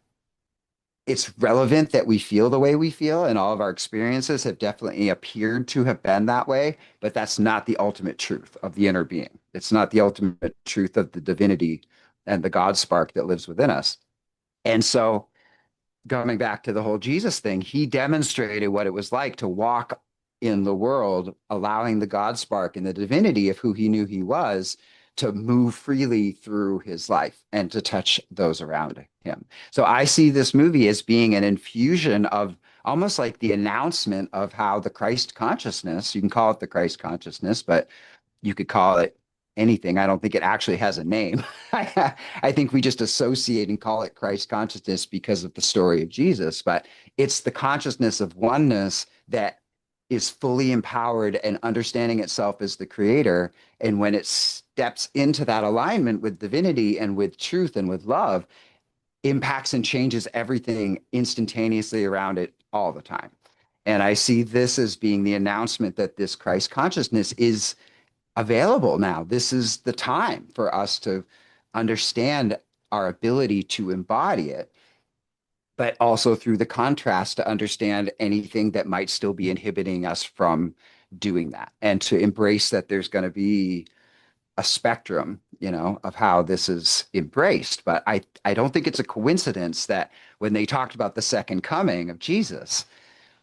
it's relevant that we feel the way we feel, and all of our experiences have definitely appeared to have been that way, but that's not the ultimate truth of the inner being. It's not the ultimate truth of the divinity and the God spark that lives within us. And so, coming back to the whole Jesus thing, he demonstrated what it was like to walk in the world, allowing the God spark and the divinity of who he knew he was to move freely through his life and to touch those around him. So I see this movie as being an infusion of almost like the announcement of how the Christ consciousness, you can call it the Christ consciousness, but you could call it anything. I don't think it actually has a name. I think we just associate and call it Christ consciousness because of the story of Jesus, but it's the consciousness of oneness that is fully empowered and understanding itself as the creator. And when it steps into that alignment with divinity and with truth and with love, impacts and changes everything instantaneously around it all the time. And I see this as being the announcement that this Christ consciousness is available now. This is the time for us to understand our ability to embody it, but also through the contrast to understand anything that might still be inhibiting us from doing that, and to embrace that there's going to be a spectrum, of how this is embraced. But I don't think it's a coincidence that when they talked about the second coming of Jesus,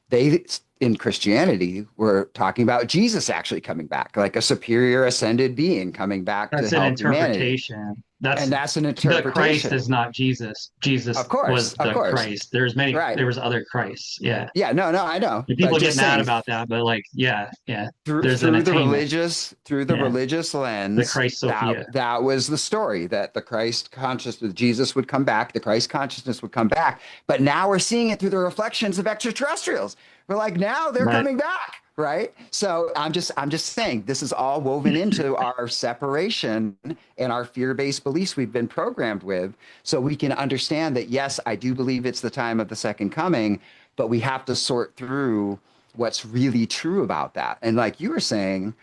they in Christianity were talking about Jesus actually coming back, like a superior ascended being coming back to That's an help humanity. interpretation. And that's that's an the Christ interpretation. is not Jesus. Jesus was Of the course. Christ. Right. There was other Christs. Yeah. Yeah, no, I know. And But people get just mad saying, about that, but like, yeah. There's an through attainment. the Yeah. religious The lens, Christ that Sophia. that was the story, that the Christ consciousness, Jesus would come back, the Christ consciousness would come back. But now we're seeing it through the reflections of extraterrestrials. We're like, now they're Right. coming back, right? So I'm just saying this is all woven into our separation and our fear-based beliefs we've been programmed with, so we can understand that yes, I do believe it's the time of the second coming, but we have to sort through what's really true about that. And like you were saying,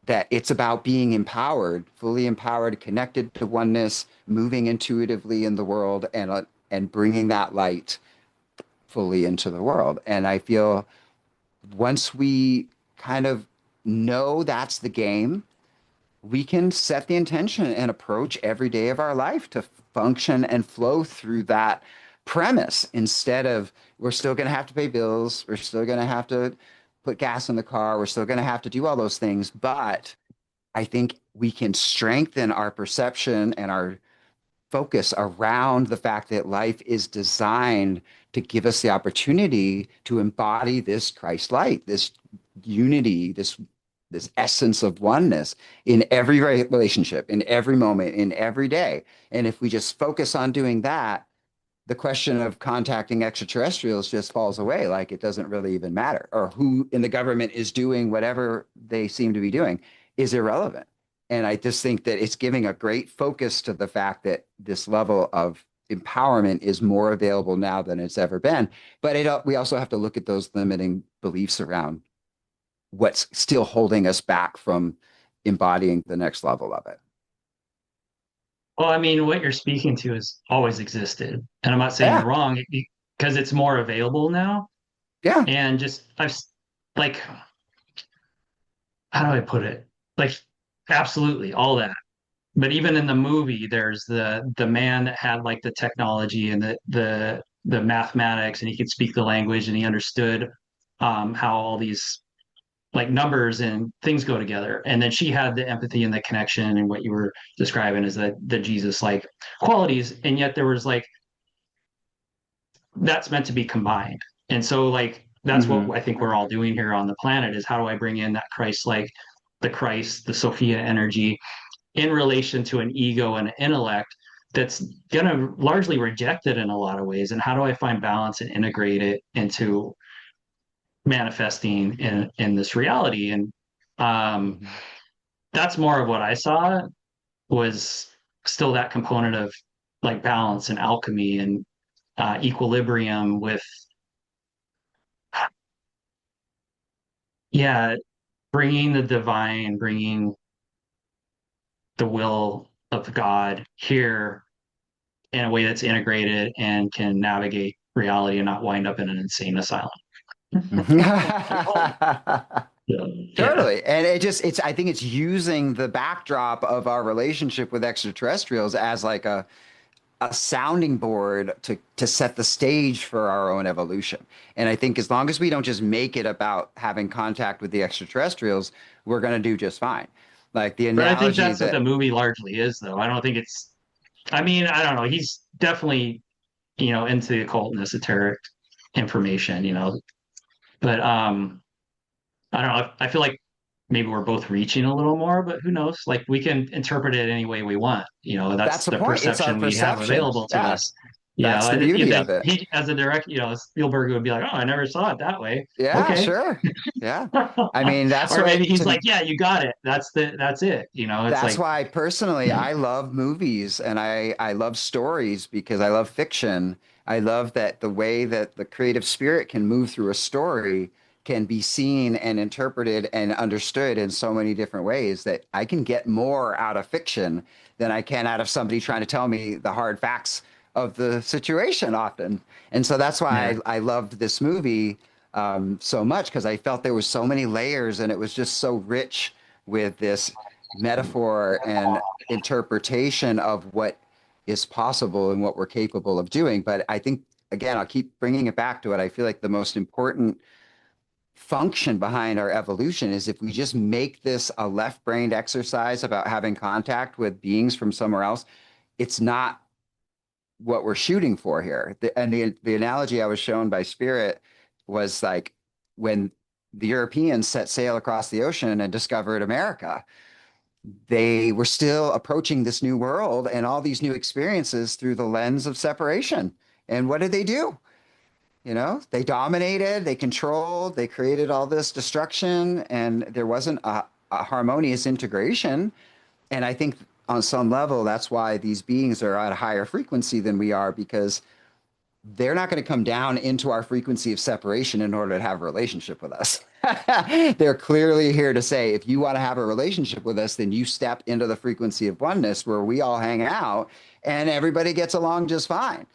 that it's about being empowered, fully empowered, connected to oneness, moving intuitively in the world, and bringing that light fully into the world. And I feel once we kind of know that's the game, we can set the intention and approach every day of our life to function and flow through that premise, instead of we're still going to have to pay bills, we're still going to have to put gas in the car, we're still going to have to do all those things. But I think we can strengthen our perception and our focus around the fact that life is designed to give us the opportunity to embody this Christ light, this unity, this essence of oneness in every relationship, in every moment, in every day. And if we just focus on doing that, the question of contacting extraterrestrials just falls away. Like it doesn't really even matter, or who in the government is doing whatever they seem to be doing is irrelevant. And I just think that it's giving a great focus to the fact that this level of empowerment is more available now than it's ever been. But we also have to look at those limiting beliefs around what's still holding us back from embodying the next level of it. Well, I mean, what you're speaking to has always existed. And I'm not saying you're Yeah, wrong because it's more available now. yeah. And just, like, how do I put it? Like, absolutely, all that. But even in the movie, there's the man that had like the technology and the mathematics, and he could speak the language, and he understood how all these like numbers and things go together. And then she had the empathy and the connection, and what you were describing is that the Jesus like qualities, and yet there was like that's meant to be combined. And so like that's what Hmm. I think we're all doing here on the planet is how do I bring in that Christ like the Christ, the Sophia energy in relation to an ego and an intellect that's going to largely reject it in a lot of ways. And how do I find balance and integrate it into manifesting in this reality? And um, Hmm. that's more of what I saw was still that component of like balance and alchemy and equilibrium with, yeah, bringing the divine, bringing the will of God here in a way that's integrated and can navigate reality and not wind up in an insane asylum. Yeah. Totally. And I think it's using the backdrop of our relationship with extraterrestrials as like a sounding board to set the stage for our own evolution. And I think as long as we don't just make it about having contact with the extraterrestrials, we're going to do just fine. Like the But I think analogy that's what that, the movie largely is, though. I don't think it's, I mean, I don't know. He's definitely, into the occult and esoteric information, but I don't know. I feel like maybe we're both reaching a little more, but who knows? Like we can interpret it any way we want. that's That's the the point. It's our perception we have perception. available to Yeah. us. That's the beauty That of it. he as a direct, Spielberg would be like, "Oh, I never saw it that way." Yeah, Okay. sure. Yeah. I mean, that's Or maybe what he's to like, "Yeah, you got it. That's it." It's That's like, why personally I love movies and I love stories because I love fiction. I love that the way that the creative spirit can move through a story can be seen and interpreted and understood in so many different ways that I can get more out of fiction than I can out of somebody trying to tell me the hard facts of the situation often. And so that's yeah. why I loved this movie so much, because I felt there was so many layers and it was just so rich with this metaphor and interpretation of what is possible and what we're capable of doing. But I think, again, I'll keep bringing it back to it. I feel like the most important function behind our evolution is if we just make this a left-brained exercise about having contact with beings from somewhere else, it's not what we're shooting for here. And the analogy I was shown by Spirit was like when the Europeans set sail across the ocean and discovered America, they were still approaching this new world and all these new experiences through the lens of separation. And what did they do? You know, they dominated, they controlled, they created all this destruction, and there wasn't a harmonious integration. And I think on some level, that's why these beings are at a higher frequency than we are, because they're not going to come down into our frequency of separation in order to have a relationship with us. They're clearly here to say, if you want to have a relationship with us, then you step into the frequency of oneness where we all hang out and everybody gets along just fine.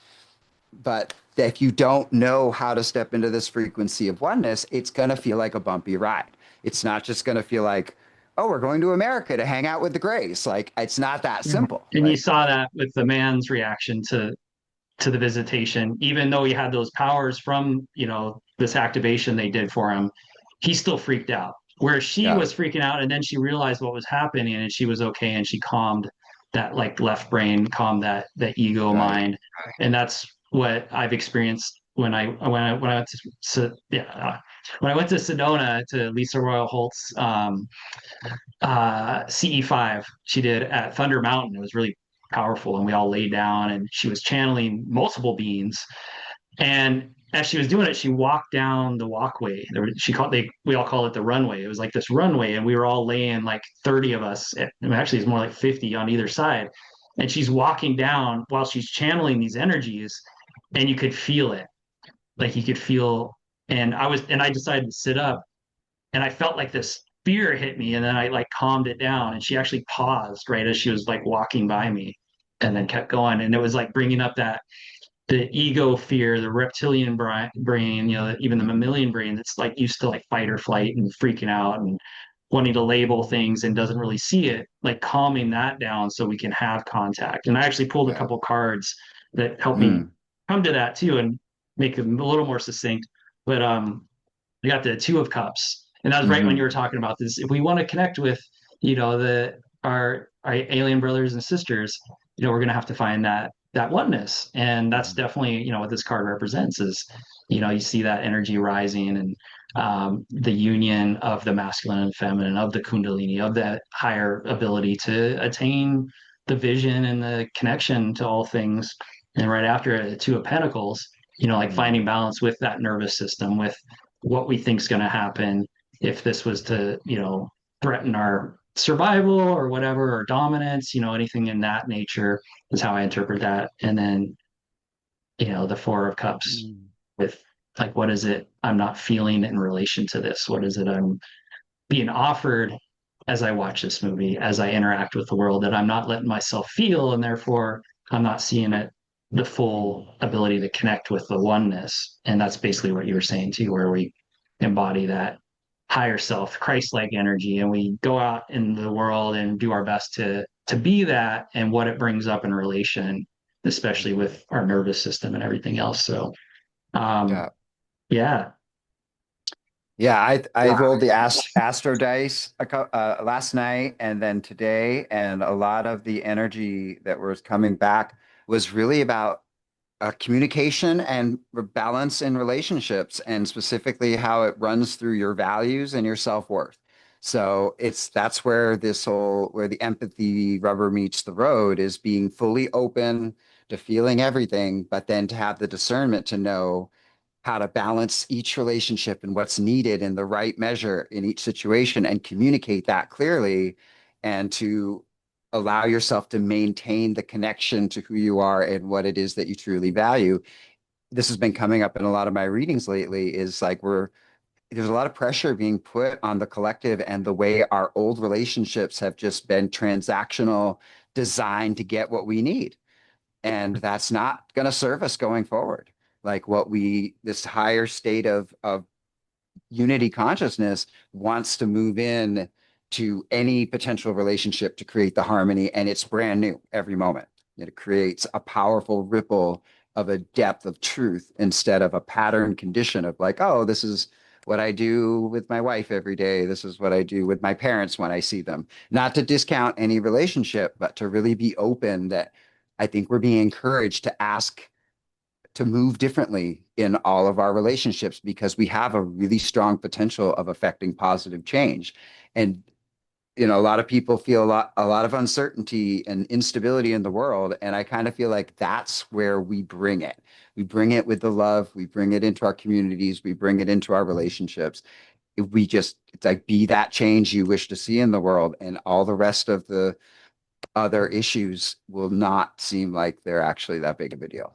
But if you don't know how to step into this frequency of oneness, it's going to feel like a bumpy ride. It's not just going to feel like, oh, we're going to America to hang out with the Grays. Like, it's not that Mhm. simple. And you Like, saw that with the man's reaction to the visitation, even though he had those powers from, this activation they did for him, he still freaked out. Where she yeah, was freaking out, and then she realized what was happening, and she was okay, and she calmed that like left brain, calmed that ego right. mind, and that's what I've experienced when I went to when I went to Sedona to Lisa Royal Holt's CE5 she did at Thunder Mountain. It was really powerful, and we all laid down, and she was channeling multiple beings. And as she was doing it, she walked down the walkway. We all call it the runway. It was like this runway, and we were all laying like 30 of us. Actually, it's more like 50 on either side. And she's walking down while she's channeling these energies, and you could feel it. Like you could feel, and I decided to sit up, and I felt like this fear hit me, and then I like calmed it down, and she actually paused right as she was like walking by me, and then kept going, and it was like bringing up that the ego fear, the reptilian brain, even the mammalian brain that's like used to like fight or flight and freaking out and wanting to label things and doesn't really see it, like calming that down so we can have contact. And I actually pulled a Yeah. couple cards that helped me Mm. come to that too and make them a little more succinct. But I got the Two of Cups, and that was right when you Hmm. were talking about this. If we want to connect with, the our alien brothers and sisters, we're going to have to find that oneness, and that's definitely what this card represents. Is you see that energy rising and the union of the masculine and feminine, of the Kundalini, of that higher ability to attain the vision and the connection to all things. And right after it, the Two of Pentacles, like Mm. finding balance with that nervous system, with what we think is going to happen if this was to, threaten our survival or whatever, or dominance, anything in that nature is how I interpret that. And then, the Four of Cups Mm. with like, what is it I'm not feeling in relation to this? What is it I'm being offered as I watch this movie, as I interact with the world, that I'm not letting myself feel, and therefore I'm not seeing it the full ability to connect with the oneness. And that's basically what you were saying too, where we embody that higher self, Christ-like energy, and we go out in the world and do our best to be that, and what it brings up in relation, especially with our nervous system and everything else. So um Yeah. yeah. Yeah, I rolled the Astro dice last night and then today, and a lot of the energy that was coming back was really about communication and balance in relationships, and specifically how it runs through your values and your self-worth. So that's where where the empathy rubber meets the road, is being fully open to feeling everything, but then to have the discernment to know how to balance each relationship and what's needed in the right measure in each situation and communicate that clearly, and to allow yourself to maintain the connection to who you are and what it is that you truly value. This has been coming up in a lot of my readings lately, is like there's a lot of pressure being put on the collective, and the way our old relationships have just been transactional, designed to get what we need, and that's not going to serve us going forward. Like this higher state of unity consciousness wants to move in to any potential relationship to create the harmony, and it's brand new every moment. It creates a powerful ripple of a depth of truth, instead of a pattern condition of like, oh, this is what I do with my wife every day. This is what I do with my parents when I see them. Not to discount any relationship, but to really be open that I think we're being encouraged to ask to move differently in all of our relationships because we have a really strong potential of affecting positive change. And a lot of people feel a lot of uncertainty and instability in the world, and I kind of feel like that's where we bring it. We bring it with the love, we bring it into our communities, we bring it into our relationships. If we just, it's like, be that change you wish to see in the world, and all the rest of the other issues will not seem like they're actually that big of a deal.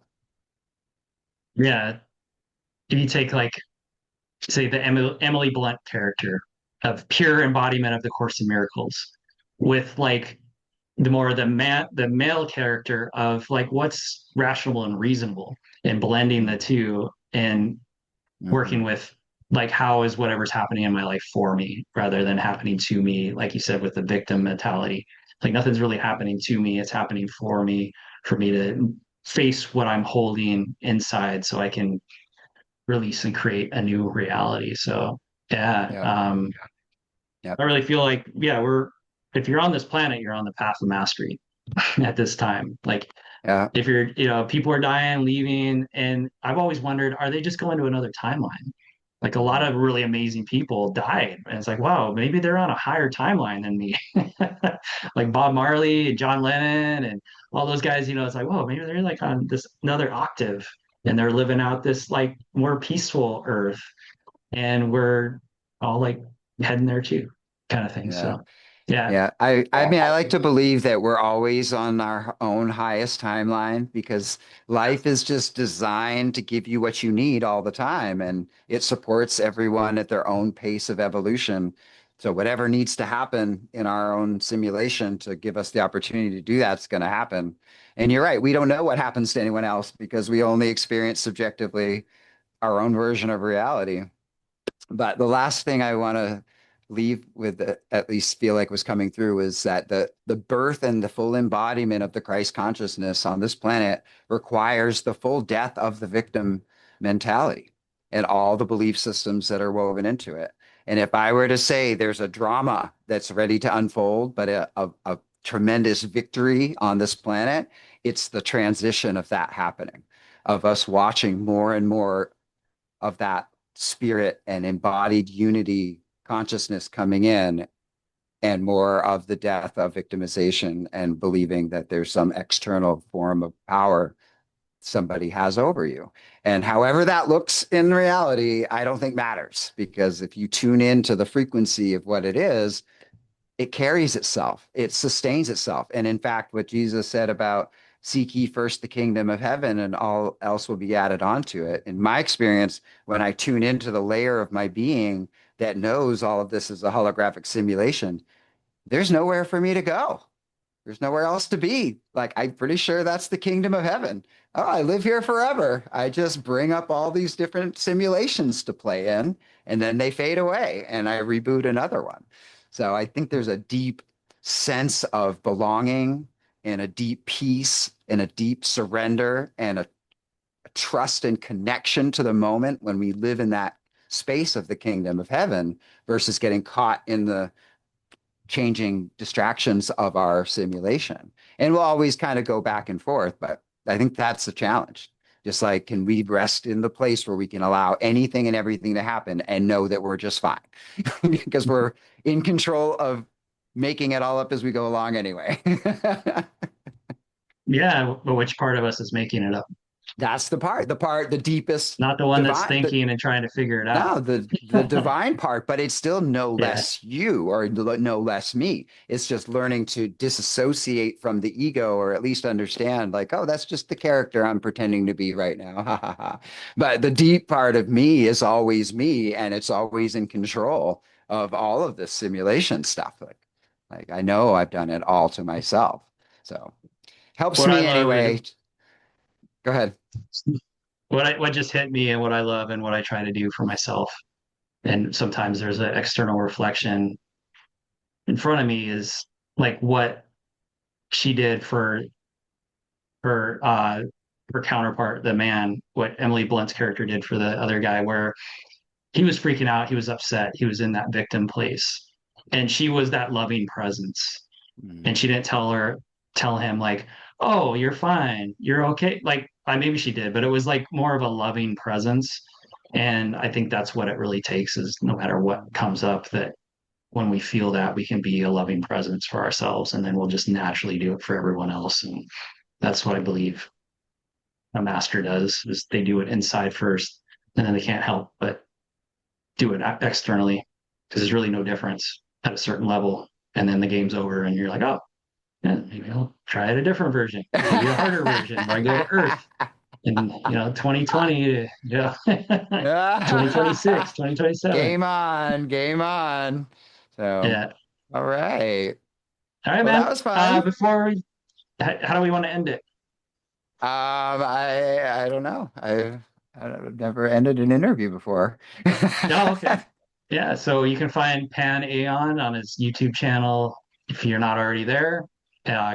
Yeah. If you take like say the Emily Blunt character of pure embodiment of the Course in Miracles with like the male character of like what's rational and reasonable and blending the two and working Mhm. with like how is whatever's happening in my life for me rather than happening to me, like you said, with the victim mentality. Like nothing's really happening to me, it's happening for me to face what I'm holding inside so I can release and create a new reality. So yeah, Yep. Yep. I really feel like yeah, we're if you're on this planet, you're on the path of mastery at this time. Like Yeah. if you're, people are dying, leaving, and I've always wondered, are they just going to another timeline? Like a lot Mhm. of really amazing people died, and it's like, wow, maybe they're on a higher timeline than me. Like Bob Marley, and John Lennon, and all those guys. It's like, whoa, maybe they're like on this another octave, and they're living out this like more peaceful Earth, and we're all like heading there too, kind of thing. Yeah. So, yeah, Yeah, I mean, I like to believe that we're always on our own highest timeline because life is just designed to give you what you need all the time, and it supports everyone at their own pace of evolution. So whatever needs to happen in our own simulation to give us the opportunity to do that's going to happen. And you're right, we don't know what happens to anyone else because we only experience subjectively our own version of reality. But the last thing I want to leave with, at least feel like was coming through, is that the birth and the full embodiment of the Christ consciousness on this planet requires the full death of the victim mentality and all the belief systems that are woven into it. And if I were to say there's a drama that's ready to unfold, but a tremendous victory on this planet, it's the transition of that happening, of us watching more and more of that spirit and embodied unity consciousness coming in, and more of the death of victimization and believing that there's some external form of power somebody has over you. And however that looks in reality, I don't think matters, because if you tune into the frequency of what it is, it carries itself, it sustains itself. And in fact, what Jesus said about seek ye first the kingdom of heaven and all else will be added onto it. In my experience, when I tune into the layer of my being that knows all of this is a holographic simulation, there's nowhere for me to go. There's nowhere else to be. Like, I'm pretty sure that's the kingdom of heaven. Oh, I live here forever. I just bring up all these different simulations to play in, and then they fade away, and I reboot another one. So I think there's a deep sense of belonging and a deep peace and a deep surrender and a trust and connection to the moment when we live in that space of the kingdom of heaven versus getting caught in the changing distractions of our simulation. And we'll always kind of go back and forth, but I think that's the challenge. Just like, can we rest in the place where we can allow anything and everything to happen and know that we're just fine because we're in control of making it all up as we go along anyway. yeah. But which part of us is making it up? That's the deepest Not the one that's divine, thinking and trying to figure it out. no, the divine part, but it's still no Yeah. less you or no less me. It's just learning to disassociate from the ego, or at least understand, like, oh, that's just the character I'm pretending to be right now. Ha ha ha. But the deep part of me is always me, and it's always in control of all of this simulation stuff. Like I know I've done it all to myself. So helps What I me love anyway. Go ahead. what just hit me and what I love and what I try to do for myself. And sometimes there's an external reflection in front of me is like what she did for her her counterpart, the man, what Emily Blunt's character did for the other guy, where he was freaking out, he was upset, he was in that victim place. And she was that loving presence. And Mm, she didn't tell him like, oh, you're fine, you're okay. Like, maybe she did, but it was like more of a loving presence. And I think that's what it really takes is no matter what comes up, that when we feel that, we can be a loving presence for ourselves, and then we'll just naturally do it for everyone else. And that's what I believe a master does is they do it inside first, and then they can't help but do it externally because there's really no difference at a certain level. And then the game's over, and you're like, oh, yeah, maybe I'll try it a different version, maybe a harder version where I go to Earth. And 2020, 2026, 2027. Game on, game on. So, Yeah. all right. All right, Well, that man. was fun. How do we want to end it? I don't know. I've never ended an interview before. Oh, okay. Yeah, so you can find Pan Aeon on his YouTube channel if you're not already there.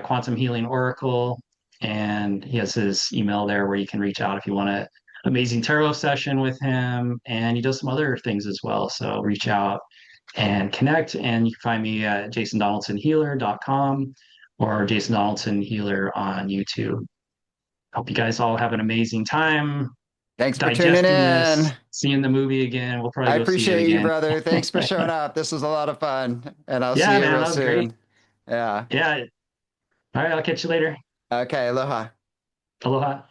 Quantum Healing Oracle, and he has his email there where you can reach out if you want a amazing tarot session with him, and he does some other things as well. So reach out and connect, and you can find me at jasondonaldsonhealer.com or Jason Donaldson Healer on YouTube. Hope you guys all have an amazing time Thanks for tuning digesting in. this, seeing the movie again. We'll probably I go see it appreciate you, again. brother. Thanks for showing up. This was a lot of fun, and I'll see Yeah, you man, real that was great. soon. Yeah. Yeah. All right, I'll catch you later. Okay, aloha. Aloha.